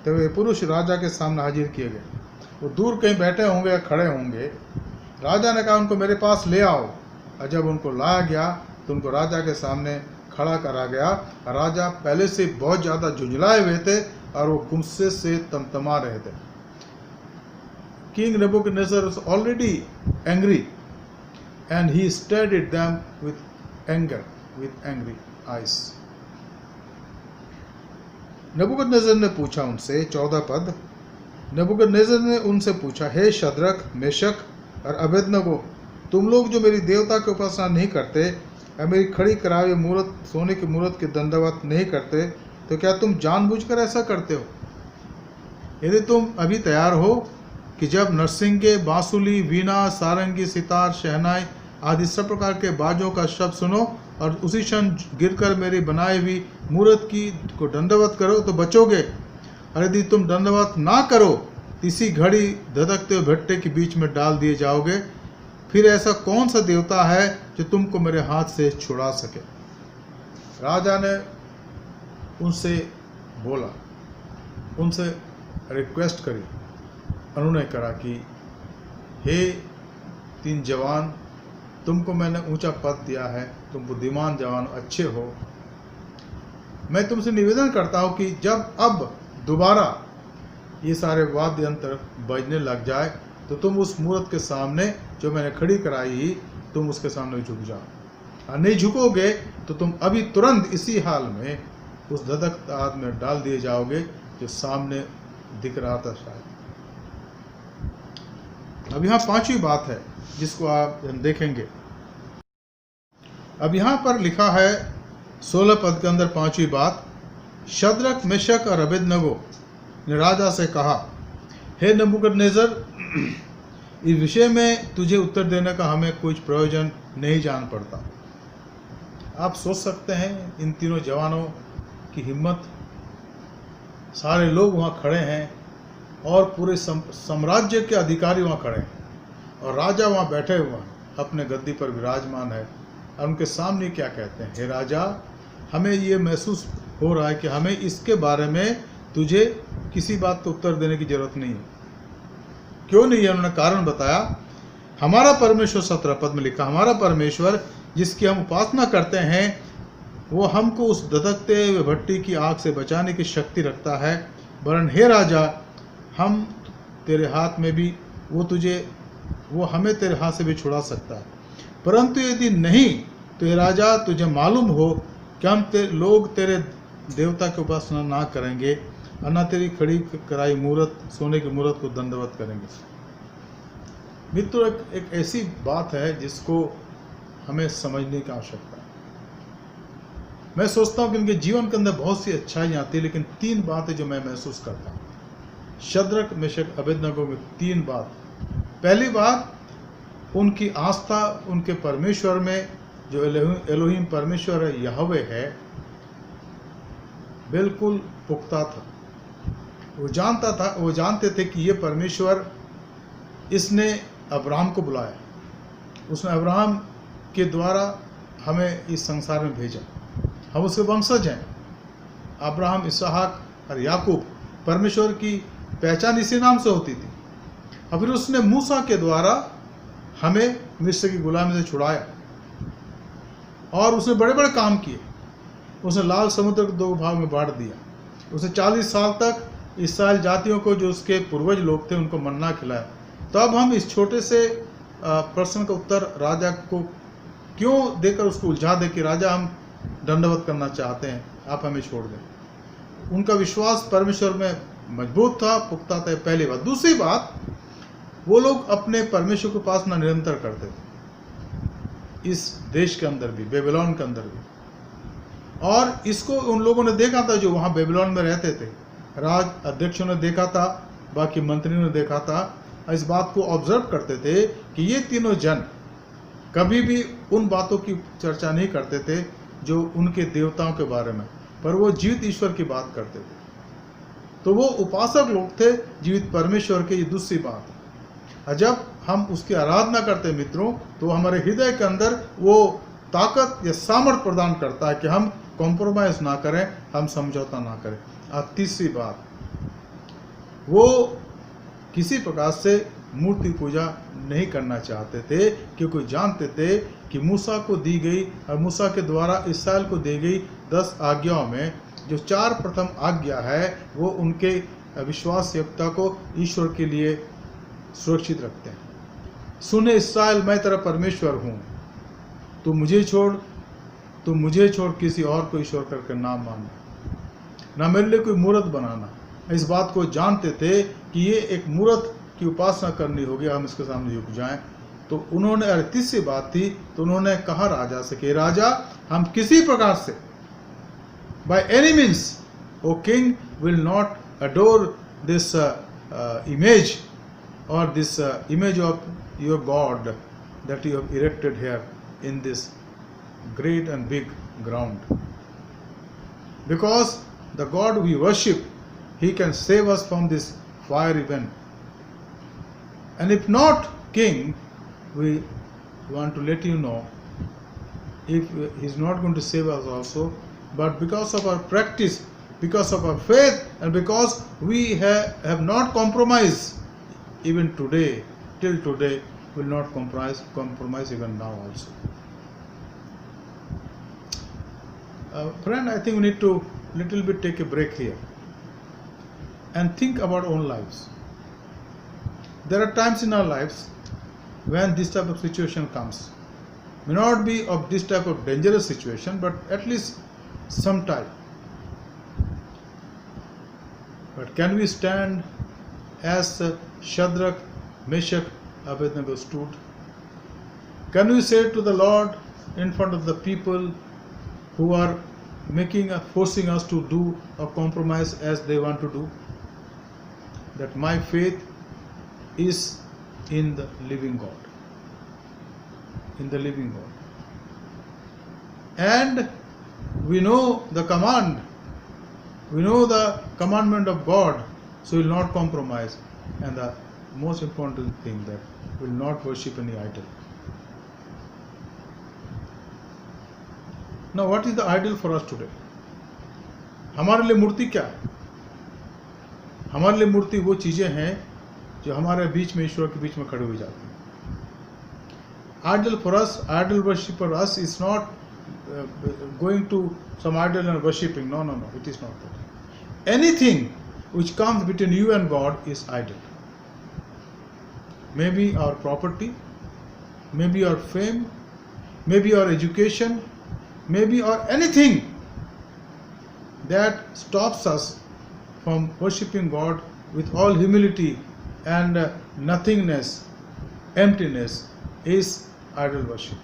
तो वे पुरुष राजा के सामने हाजिर किए गए। वो दूर कहीं बैठे होंगे या खड़े होंगे। राजा ने कहा उनको मेरे पास ले आओ, और जब उनको लाया गया तो उनको राजा के सामने खड़ा करा गया। राजा पहले से बहुत ज़्यादा झुंझलाए हुए थे और वो गुस्से से तमतमा रहे थे। King Nebuchadnezzar was already angry and he stared at them with anger, with angry eyes. नबूकदनेस्सर ने पूछा उनसे, 14 पद, नबूकदनेस्सर ने उनसे पूछा, हे शद्रक, मेशक और अबेदनगो, तुम लोग जो मेरी देवता की उपासना नहीं करते और मेरी खड़ी कराई हुई मूर्त, सोने की मूर्त की दंडवत नहीं करते, तो क्या तुम जानबूझकर ऐसा करते हो? यदि तुम अभी तैयार हो कि जब नरसिंगे, बांसुली, वीणा, सारंगी, सितार, शहनाई आदि सब प्रकार के बाजों का शब्द सुनो और उसी क्षण गिरकर मेरी बनाई हुई मूर्त को दंडवत करो तो बचोगे, और यदि तुम दंडवत ना करो इसी घड़ी धधकते हुए भट्टे के बीच में डाल दिए जाओगे। फिर ऐसा कौन सा देवता है जो तुमको मेरे हाथ से छुड़ा सके? राजा ने उनसे बोला, उनसे रिक्वेस्ट करी, उन्होंने कहा कि हे 3 जवान, तुमको मैंने ऊंचा पद दिया है, तुम बुद्धिमान जवान अच्छे हो, मैं तुमसे निवेदन करता हूं कि जब अब दोबारा ये सारे वाद्य यंत्र बजने लग जाए तो तुम उस मूर्त के सामने जो मैंने खड़ी कराई, तुम उसके सामने झुक जाओ। और नहीं झुकोगे तो तुम अभी तुरंत इसी हाल में उस धधकते आग में डाल दिए जाओगे जो सामने दिख रहा था शायद। अब यहाँ 5वीं बात है जिसको आप हम देखेंगे। अब यहाँ पर लिखा है 16 पद के अंदर 5वीं बात, शद्रक, मेशक और अबेदनगो ने राजा से कहा, हे नबूकदनेस्सर, इस विषय में तुझे उत्तर देने का हमें कुछ प्रयोजन नहीं जान पड़ता। आप सोच सकते हैं इन तीनों जवानों की हिम्मत। सारे लोग वहाँ खड़े हैं और पूरे साम्राज्य के अधिकारी वहाँ खड़े हैं और राजा वहाँ बैठे हुए हैं, अपने गद्दी पर विराजमान है। और उनके सामने क्या कहते हैं, हे राजा, हमें ये महसूस हो रहा है कि हमें इसके बारे में तुझे किसी बात का उत्तर देने की जरूरत नहीं है। क्यों नहीं है? उन्होंने कारण बताया। हमारा परमेश्वर 17 पद में लिखा, हमारा परमेश्वर जिसकी हम उपासना करते हैं वो हमको उस धधकते हुए भट्टी की आग से बचाने की शक्ति रखता है। वरन हे राजा, हम तेरे हाथ में भी वो हमें तेरे हाथ से भी छुड़ा सकता है। परंतु यदि नहीं तो हे राजा, तुझे मालूम हो कि हम लोग तेरे देवता की उपासना ना करेंगे और न तेरी खड़ी कराई मूर्त, सोने की मूर्त को दंडवत करेंगे। मित्रों, एक ऐसी बात है जिसको हमें समझने की आवश्यकता है। मैं सोचता हूँ कि इनके जीवन के अंदर बहुत सी अच्छाई आती है, लेकिन 3 बातें जो मैं महसूस करता हूँ, शद्रक, मेशक, अबेदनगो में 3 बात। पहली बात, उनकी आस्था उनके परमेश्वर में, जो एलोहिम परमेश्वर है, यहोवे है, बिल्कुल पुख्ता था। वो जानते थे कि ये परमेश्वर, इसने अब्राहम को बुलाया, उसने अब्राहम के द्वारा हमें इस संसार में भेजा, हम उसके वंशज हैं। अब्राहम, इसहाक और याकूब, परमेश्वर की पहचान इसी नाम से होती थी। और फिर उसने मूसा के द्वारा हमें मिस्र की गुलामी से छुड़ाया और उसने बड़े बड़े काम किए। उसने लाल समुद्र को 2 भाग में बांट दिया। उसने 40 साल तक इस्राएल जातियों को, जो उसके पूर्वज लोग थे, उनको मन्ना खिलाया। तो अब हम इस छोटे से प्रश्न का उत्तर राजा को क्यों देकर उसको उलझा दे कि राजा, हम दंडवत करना चाहते हैं, आप हमें छोड़ दें। उनका विश्वास परमेश्वर में मजबूत था, पुख्ता था। पहली बात। दूसरी बात, वो लोग अपने परमेश्वर की उपासना निरंतर करते थे, इस देश के अंदर भी, बेबीलोन के अंदर भी। और इसको उन लोगों ने देखा था जो वहाँ बेबीलोन में रहते थे। राज अध्यक्षों ने देखा था, बाकी मंत्रियों ने देखा था। इस बात को ऑब्जर्व करते थे कि ये तीनों जन कभी भी उन बातों की चर्चा नहीं करते थे जो उनके देवताओं के बारे में, पर वो जीवित ईश्वर की बात करते थे। तो वो उपासक लोग थे जीवित परमेश्वर के। ये दूसरी बात है। और जब हम उसकी आराधना करते हैं मित्रों, तो हमारे हृदय के अंदर वो ताकत या सामर्थ्य प्रदान करता है कि हम कॉम्प्रोमाइज ना करें, हम समझौता ना करें। और तीसरी बात, वो किसी प्रकार से मूर्ति पूजा नहीं करना चाहते थे, क्योंकि जानते थे कि मूसा को दी गई और मूसा के द्वारा इस्राएल को दी गई 10 आज्ञाओं में जो 4 प्रथम आज्ञा है, वो उनके विश्वास योग्यता को ईश्वर के लिए सुरक्षित रखते हैं। सुने इस्राएल, मैं तेरा परमेश्वर हूँ, तू मुझे छोड़ किसी और को ईश्वर करके ना मानना, ना मेरे लिए कोई मूर्त बनाना। इस बात को जानते थे कि ये एक मूर्त की उपासना करनी होगी, हम इसके सामने झुक जाएं। तो उन्होंने, अरे तीसरी बात थी, तो उन्होंने कहा राजा से कि राजा, हम किसी प्रकार से, by any means, O king, will not adore this image or this image of your God that you have erected here in this great and big ground. Because the God we worship, He can save us from this fire event And if not king, we want to let you know, if he's not going to save us also, but because of our practice, because of our faith, and because we have not compromised even today, till today, will not compromise even now also. Friend, I think we need to little bit take a break here and think about our own lives. There are times in our lives when this type of situation comes. May not be of this type of dangerous situation, but at least some type. But can we stand as Shadrach, Meshach, Abednego stood? Can we say to the Lord in front of the people who are forcing us to do or compromise as they want to do, that my faith is in the living God, in the living God. And we know the command, we know the commandment of God, so we will not compromise. And the most important thing, that we will not worship any idol. Now, what is the idol for us today? हमारे लिए मूर्ति क्या है? हमारे लिए मूर्ति वो चीजें हैं जो हमारे बीच में, ईश्वर के बीच में खड़ी हुई जाती हैं. Idol for us, idol worship for us is not going to some idol and worshipping. No, it is not that. Anything which comes between you and God is idol. Maybe our property, maybe our fame, maybe our education, maybe or anything that stops us from worshipping God with all humility and nothingness, emptiness, is idol worship.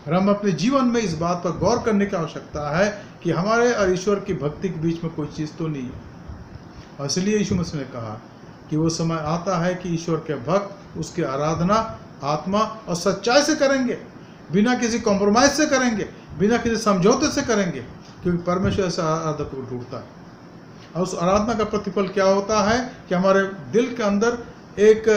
और हम अपने जीवन में इस बात पर गौर करने की आवश्यकता है कि हमारे और ईश्वर की भक्ति के बीच में कोई चीज़ तो नहीं है. और इसलिए यीशु मसीह ने कहा कि वो समय आता है कि ईश्वर के भक्त उसकी आराधना आत्मा और सच्चाई से करेंगे, बिना किसी कॉम्प्रोमाइज से करेंगे, बिना किसी समझौते से करेंगे, क्योंकि परमेश्वर ऐसे आराधक को ढूंढता है. और उस आराधना का प्रतिफल क्या होता है कि हमारे दिल के अंदर एक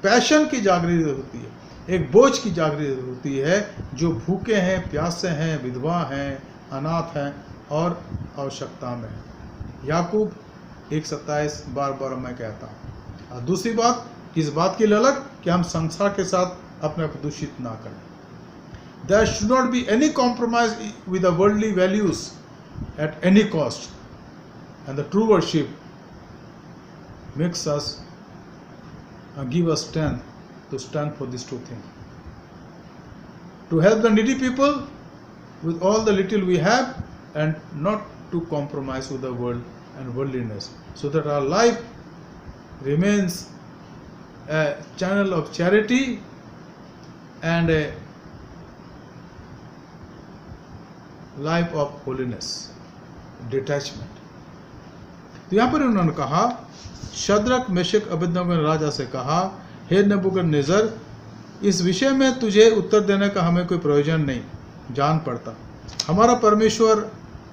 पैशन की जागृति होती है, एक बोझ की जागृति होती है, जो भूखे हैं, प्यासे हैं, विधवा हैं, अनाथ हैं और आवश्यकता में है. याकूब 1:27 बार मैं कहता हूँ. और दूसरी बात, किस बात की ललक, कि हम संसार के साथ अपने आप दूषित ना करें. There should not be any compromise with the worldly values at any cost. And the true worship makes us and give us strength to stand for these two things. To help the needy people with all the little we have, and not to compromise with the world and worldliness, so that our life remains a channel of charity and a life of holiness, detachment. तो यहाँ पर उन्होंने कहा, Shadrach, Meshach, Abednego ने राजा से कहा, हे नबूकदनेस्सर, इस विषय में तुझे उत्तर देने का हमें कोई प्रयोजन नहीं. जान पड़ता हमारा परमेश्वर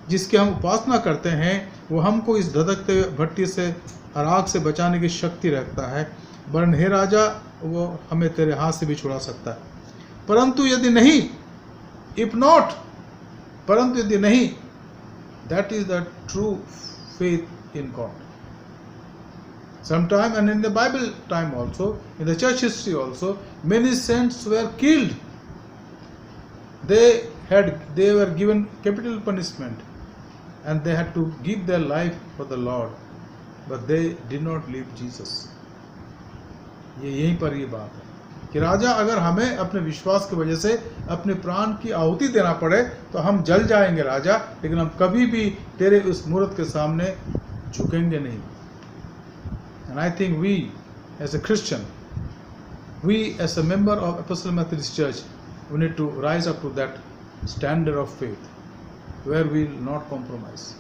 जिसके हम उपासना करते हैं, वो हमको इस धधकते भट्टी से और आग से बचाने की शक्ति रखता है. वरन हे राजा, वो हमें तेरे हाथ से भी छुड़ा सकता है. परंतु यदि नहीं, इफ नॉट, परंतु यदि नहीं, that is the true faith in God. Sometime, and in the Bible time also, in the church history also, many saints were killed. They were given capital punishment, and they had to give their life for the Lord, but they did not leave Jesus. यहीं पर ये बात है कि राजा, अगर हमें अपने विश्वास की वजह से अपने प्राण की आहुति देना पड़े तो हम जल जाएंगे राजा, लेकिन हम कभी भी तेरे उस मूर्त के सामने झुकेंगे नहीं. And I think we as a Christian, we as a member of Apostolic Methodist Church, we need to rise up to that standard of faith where we will not compromise.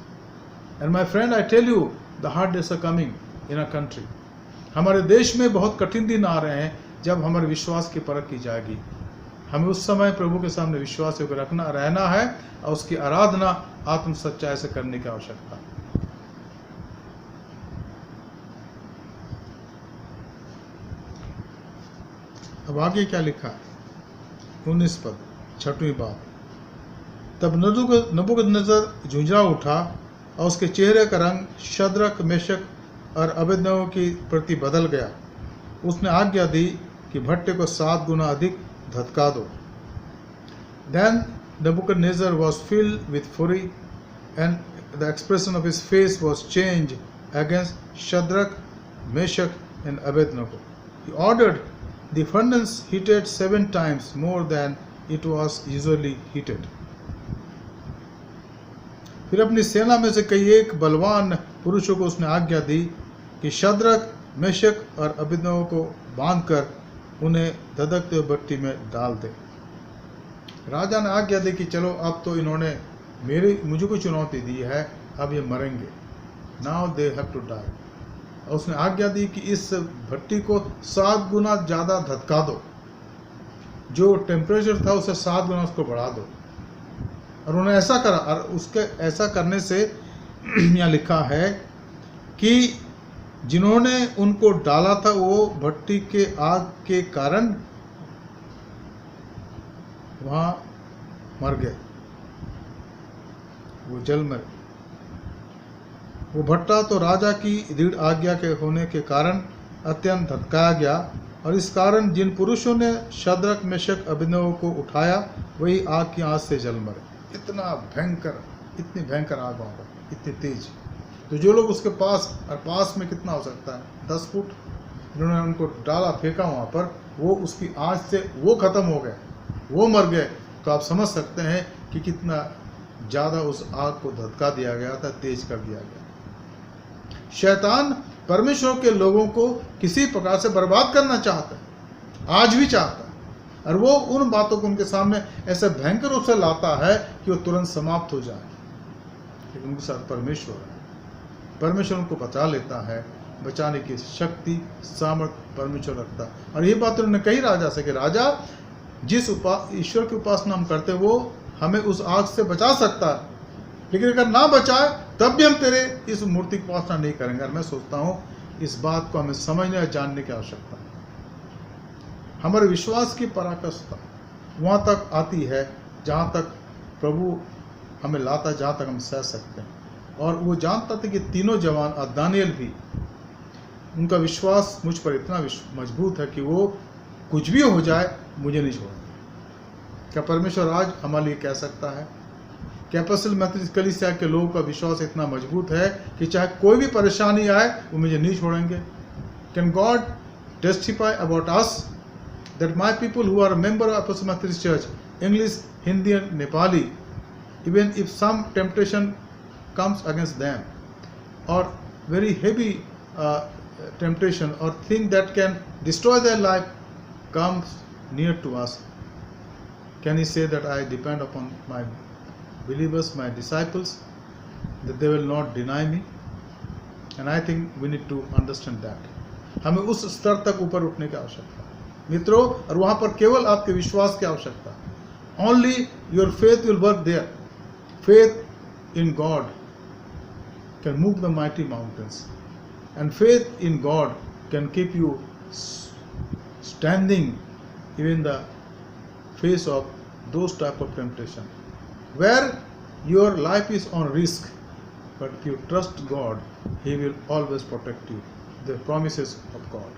And my friend, I tell you, the hard days are coming in our country. हमारे देश में बहुत कठिन दिन आ रहे हैं जब हमारे विश्वास की परख की जाएगी. हमें उस समय प्रभु के सामने विश्वास योग्य रहना है और उसकी आराधना आत्म सच्चाई से करने की आवश्यकता है. अब आगे क्या लिखा है, 19 पद, 6वीं बात। तब नबूकदनेस्सर झुंझला उठा और उसके चेहरे का रंग शद्रक, मेशक और अबेदनगो की प्रति बदल गया। उसने आज्ञा दी कि भट्टे को 7 गुना अधिक धधका दो। Then Nebuchadnezzar was filled with fury, and the expression of his face was changed against Shadrach, Meshach, and Abednego. He ordered the furnace heated 7 times more than it was usually heated. फिर अपनी सेना में से कई एक बलवान पुरुषों को उसने आज्ञा दी कि शद्रक, मेशक और अबेदनगो को बांधकर उन्हें धधकते हुए भट्टी में डाल दे। राजा ने आज्ञा दी कि चलो अब तो इन्होंने मुझे को चुनौती दी है, अब ये मरेंगे, now they have to die. और उसने आज्ञा दी कि इस भट्टी को 7 गुना ज़्यादा धधका दो, जो टेम्परेचर था उसे 7 गुना उसको बढ़ा दो। और उन्होंने ऐसा करा, और उसके ऐसा करने से यहाँ लिखा है कि जिन्होंने उनको डाला था वो भट्टी के आग के कारण वहाँ मर गए, वो जल मरे। वो भट्टा तो राजा की दृढ़ आज्ञा के होने के कारण अत्यंत धधकाया गया, और इस कारण जिन पुरुषों ने शद्रक, मेशक, अबेदनगो को उठाया वही आग की आंच से जल मरे। इतना भयंकर, इतनी भयंकर आग वहाँ पर, इतनी तेज। तो जो लोग उसके पास में कितना हो सकता है, 10 फुट, जिन्होंने उनको डाला, फेंका वहाँ पर, वो उसकी आंच से वो खत्म हो गए, वो मर गए। तो आप समझ सकते हैं कि कितना ज़्यादा उस आग को धधका दिया गया था, तेज कर दिया गया। शैतान परमेश्वर के लोगों को किसी प्रकार से बर्बाद करना चाहता है, आज भी चाहता है, और वो उन बातों को उनके सामने ऐसे भयंकर रूप से लाता है कि वो तुरंत समाप्त हो जाए। लेकिन उनके साथ परमेश्वर है, परमेश्वर उनको बचा लेता है, बचाने की शक्ति, सामर्थ्य परमेश्वर रखता है। और ये बात उन्होंने कही राजा से कि राजा, जिस ईश्वर की उपासना हम करते हैं वो हमें उस आग से बचा सकता है, लेकिन अगर ना बचाए तब भी हम तेरे इस मूर्ति की उपासना नहीं करेंगे। और मैं सोचता हूँ इस बात को हमें समझने और जानने की आवश्यकता है। हमारे विश्वास की पराकाष्ठा वहाँ तक आती है जहाँ तक प्रभु हमें लाता है, जहाँ तक हम सह सकते हैं। और वो जानता था कि तीनों जवान और दानियल भी, उनका विश्वास मुझ पर इतना मजबूत है कि वो कुछ भी हो जाए मुझे नहीं छोड़ेंगे। क्या परमेश्वर आज हमारे लिए कह सकता है? कैपिटल मेथोडिस्ट कलीसिया के लोगों का विश्वास इतना मजबूत है कि चाहे कोई भी परेशानी आए वो मुझे नहीं छोड़ेंगे। Can God testify about us that my people who are member of Capital Methodist Church, English, Hindi and Nepali, even if some temptation comes against them, or very heavy temptation or thing that can destroy their life comes near to us, can he say that I depend upon my believers, my disciples, that they will not deny me? And I think we need to understand that. हमें उस स्तर तक ऊपर उठने की आवश्यकता है मित्रों, और वहाँ पर केवल आपके विश्वास की आवश्यकता है। Only your faith will work there. Faith in God can move the mighty mountains, and faith in God can keep you standing even in the face of those type of temptation where your life is on risk. But if you trust God, He will always protect you. The promises of God.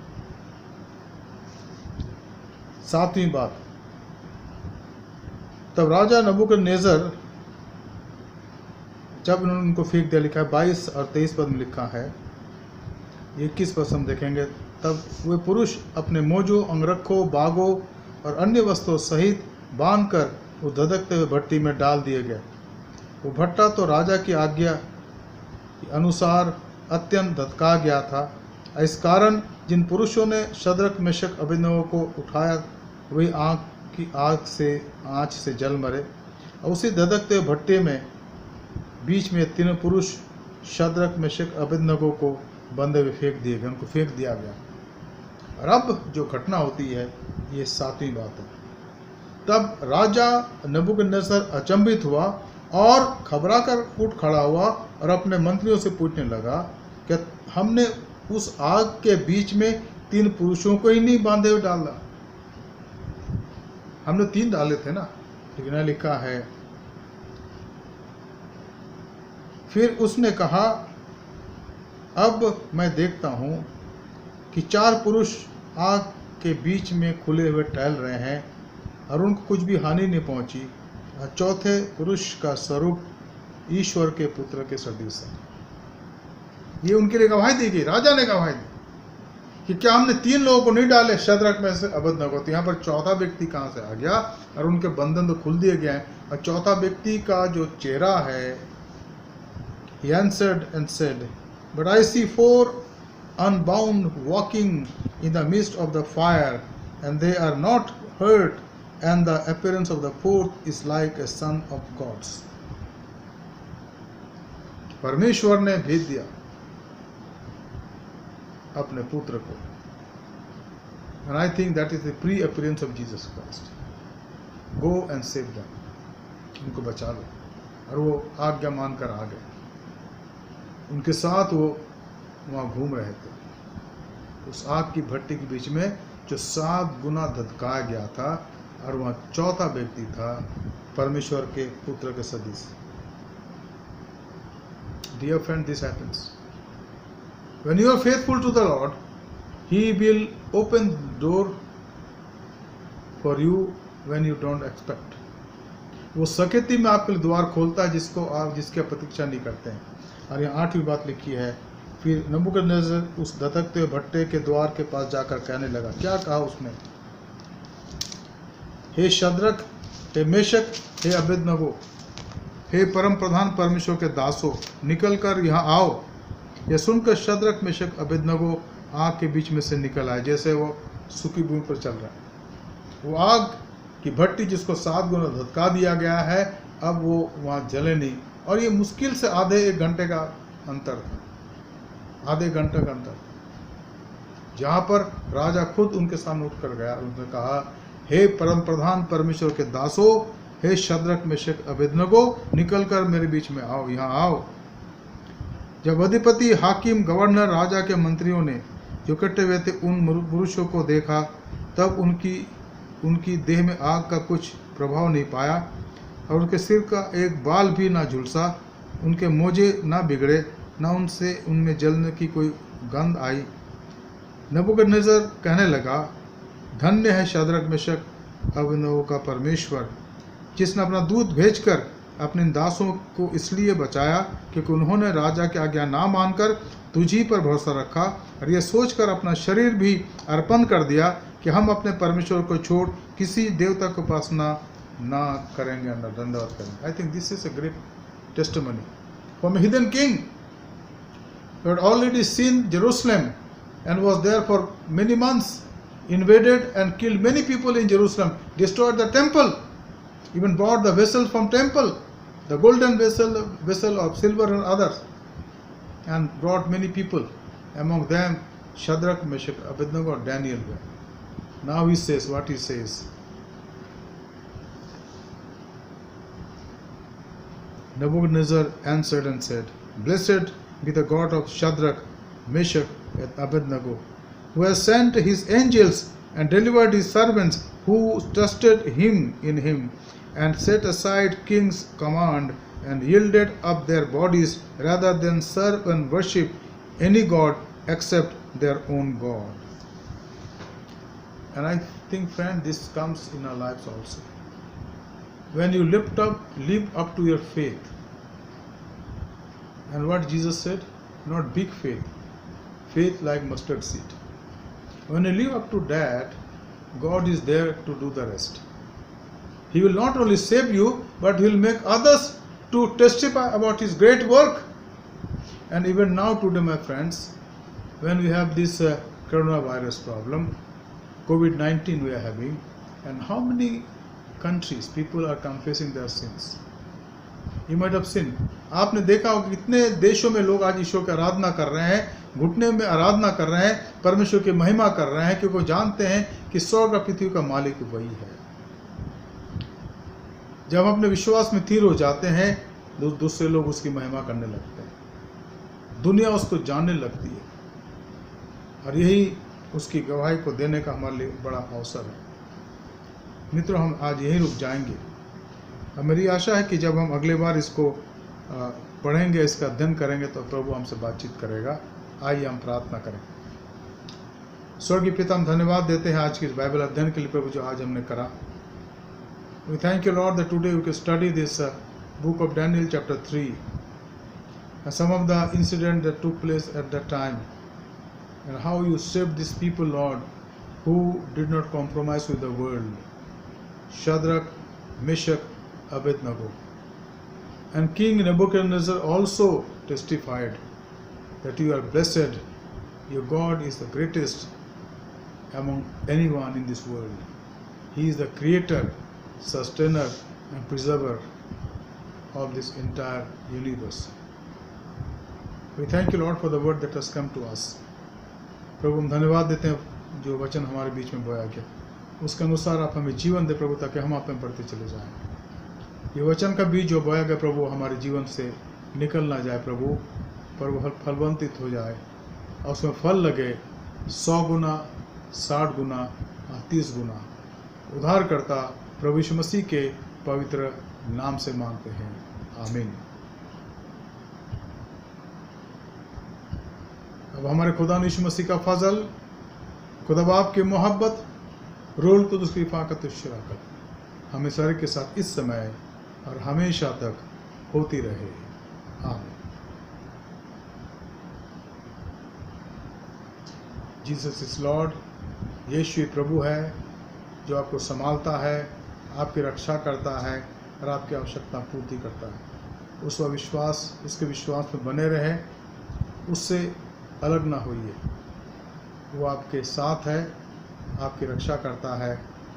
7वीं बात, तब राजा नबूकदनेस्सर, जब उन्होंने उनको फेंक दिया, लिखा है 22 और 23 पद में लिखा है, 21 पद हम देखेंगे। तब वे पुरुष अपने मोजों, अंगरखों, बागों और अन्य वस्तुओं सहित बांधकर वो धधकते हुए भट्टी में डाल दिए गए। वो भट्टा तो राजा की आज्ञा के अनुसार अत्यंत धधका गया था। इस कारण जिन पुरुषों ने शद्रक, मेशक, अबेदनगो को उठाया वही आँच से जल मरे। और उसी धधकते हुए भट्टे में बीच में 3 पुरुष शद्रक, मेशक, अबेदनगो को बंधे हुए फेंक दिए गए, उनको फेंक दिया गया। और अब जो घटना होती है ये 7वीं बात है। तब राजा नबूकदनेस्सर अचंभित हुआ और घबरा कर उठ खड़ा हुआ और अपने मंत्रियों से पूछने लगा कि हमने उस आग के बीच में 3 पुरुषों को ही नहीं बांधे हुए डाला, हमने 3 डाले थे ना, लेकिन यहाँ लिखा है फिर उसने कहा अब मैं देखता हूँ कि 4 पुरुष आग के बीच में खुले हुए टहल रहे हैं और उनको कुछ भी हानि नहीं पहुंची, और चौथे पुरुष का स्वरूप ईश्वर के पुत्र के सदृश है। ये उनके लिए गवाही दी गई, राजा ने गवाही दी कि क्या हमने 3 लोगों को नहीं डाले, शद्रक में से अबेदनगो। तो यहाँ पर चौथा व्यक्ति कहाँ से आ गया, और उनके बंधन तो खुल दिए गए हैं। और चौथा व्यक्ति का जो चेहरा है, he answered and said, but I see 4 unbound walking in the midst of the fire, and they are not hurt, and the appearance of the 4th is like a son of God's. परमेश्वर ने भेज दिया अपने पुत्र को, and I think that is the pre-appearance of Jesus Christ. Go and save them. उनको बचा लो। और वो आज्ञा मानकर आ गए, उनके साथ वो वहाँ घूम रहे थे उस आग की भट्टी के बीच में जो 7 गुना धधकाया गया था, और वहाँ चौथा व्यक्ति था परमेश्वर के पुत्र के सदृश। Dear friend, this happens. When you are faithful to the Lord, He will open the door for you when you don't expect. वो सकेती में आपके लिए द्वार खोलता है जिसकी आप प्रतीक्षा नहीं करते हैं। और यहाँ 8वीं बात लिखी है, फिर नबूकदनेस्सर उस धधकते हुए भट्टे के द्वार के पास जाकर कहने लगा। क्या कहा उसने? हे शद्रक, हे मेशक, हे अबेदनगो, हे परम प्रधान परमेश्वर के दासों, निकल कर यहाँ आओ। यह सुनकर शद्रक, मेशक, अबेदनगो आग के बीच में से निकल आए, जैसे वो सूखी भूमि पर चल रहा है। वो आग की भट्टी जिसको 7 गुना धधका दिया गया है, अब वो वहाँ जले नहीं। और ये मुश्किल से आधे 1 घंटे का अंतर था, आधे घंटे का अंतर, जहाँ पर राजा खुद उनके सामने उठ कर गया। उन्होंने कहा, हे परम प्रधान परमेश्वर के दासों, हे शद्रक, मेशक, अबेदनगो, निकल कर मेरे बीच में आओ, यहाँ आओ। जब अधिपति, हाकिम, गवर्नर, राजा के मंत्रियों ने जो इकट्ठे हुए थे उन पुरुषों को देखा, तब उनकी देह में आग का कुछ प्रभाव नहीं पाया, और उनके सिर का एक बाल भी ना झुलसा, उनके मोजे ना बिगड़े, ना उनमें जलने की कोई गंध आई। नबूकदनेस्सर कहने लगा, धन्य है शद्रक, मेशक, अबेदनगो का परमेश्वर, जिसने अपना दूत भेजकर अपने दासों को इसलिए बचाया क्योंकि उन्होंने राजा की आज्ञा ना मानकर तुझी पर भरोसा रखा, और यह सोचकर अपना शरीर भी अर्पण कर दिया कि हम अपने परमेश्वर को छोड़ किसी देवता की उपासना ना करेंगे, ना दंडवत करेंगे। I think this is a great testimony from a hidden king who had already seen Jerusalem and was there for many months, invaded and killed many people in Jerusalem, destroyed the temple, even brought the vessels from temple, the golden vessel of silver and others, and brought many people, among them Shadrach, Meshach, Abednego, Daniel. Now he says what he says. Nebuchadnezzar answered and said, Blessed be the God of Shadrach, Meshach, and Abednego, who has sent his angels and delivered his servants who trusted in him, and set aside king's command, and yielded up their bodies rather than serve and worship any god except their own God. And I think, friend, this comes in our lives also. When you live up to your faith, and what Jesus said, not big faith, faith like mustard seed. When you live up to that, God is there to do the rest. He will not only save you, but He will make others to testify about His great work. And even now today, my friends, when we have this coronavirus problem, COVID-19 we are having, and how many countries people are confessing their sins. You might have seen. आपने देखा होगा कितने देशों में लोग आज ईश्वर की आराधना कर रहे हैं, घुटने में आराधना कर रहे हैं, परमेश्वर की महिमा कर रहे हैं, क्योंकि जानते हैं कि स्वर्ग और पृथ्वी का मालिक वही है। जब हम अपने विश्वास में स्थिर हो जाते हैं, दूसरे लोग उसकी महिमा करने लगते हैं, दुनिया उसको जानने लगती है, और यही उसकी गवाही को देने का हमारे लिए बड़ा अवसर है। मित्रों, हम आज यहीं रुक जाएंगे। और मेरी आशा है कि जब हम अगले बार इसको पढ़ेंगे, इसका अध्ययन करेंगे, तो प्रभु हमसे बातचीत करेगा। आइए हम प्रार्थना करें। स्वर्गीय पिता, हम धन्यवाद देते हैं आज के इस बाइबल अध्ययन के लिए प्रभु, जो आज हमने करा। We thank you Lord that today we can study this book of Daniel chapter 3 and some of the incidents that took place at that time, and how you saved these people, Lord, who did not compromise with the world. Shadrach, Meshach, Abednego. And King Nebuchadnezzar also testified that you are blessed. Your God is the greatest among anyone in this world. He is the creator, sustainer and preserver of this entire universe. We thank you, Lord, for the word that has come to us. प्रभु, हम धन्यवाद देते हैं जो वचन हमारे बीच में बोया गया, उसके अनुसार आप हमें जीवन दे प्रभु, ताकि हम आप में बढ़ते चले जाएं। ये वचन का बीज जो बोया गया प्रभु, हमारे जीवन से निकल ना जाए प्रभु, पर वो फलवंतित हो जाए और उसमें फल लगे 100 गुना, 60 गुना और 30 गुना। उद्धारकर्ता प्रभु यीशु मसीह के पवित्र नाम से मांगते हैं, आमीन। अब हमारे खुदा यीशु मसीह का फजल, खुदा बाप की मोहब्बत, रूहुल कुद्दूस की रिफ़ाक़त और शराकत हमें सारे के साथ इस समय और हमेशा तक होती रहे, आमीन। Jesus is Lord. यीशु प्रभु है जो आपको संभालता है, आपकी रक्षा करता है और आपकी आवश्यकता पूर्ति करता है। उस विश्वास, इसके विश्वास में बने रहे, उससे अलग ना होइए। वो आपके साथ है, आपकी रक्षा करता है,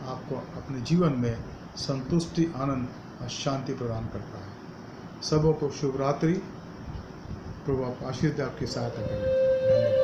आपको अपने जीवन में संतुष्टि, आनंद और शांति प्रदान करता है। सबों को शुभ रात्रि। प्रभु आप आशीष दे, आपकी सहायता करें। धन्यवाद।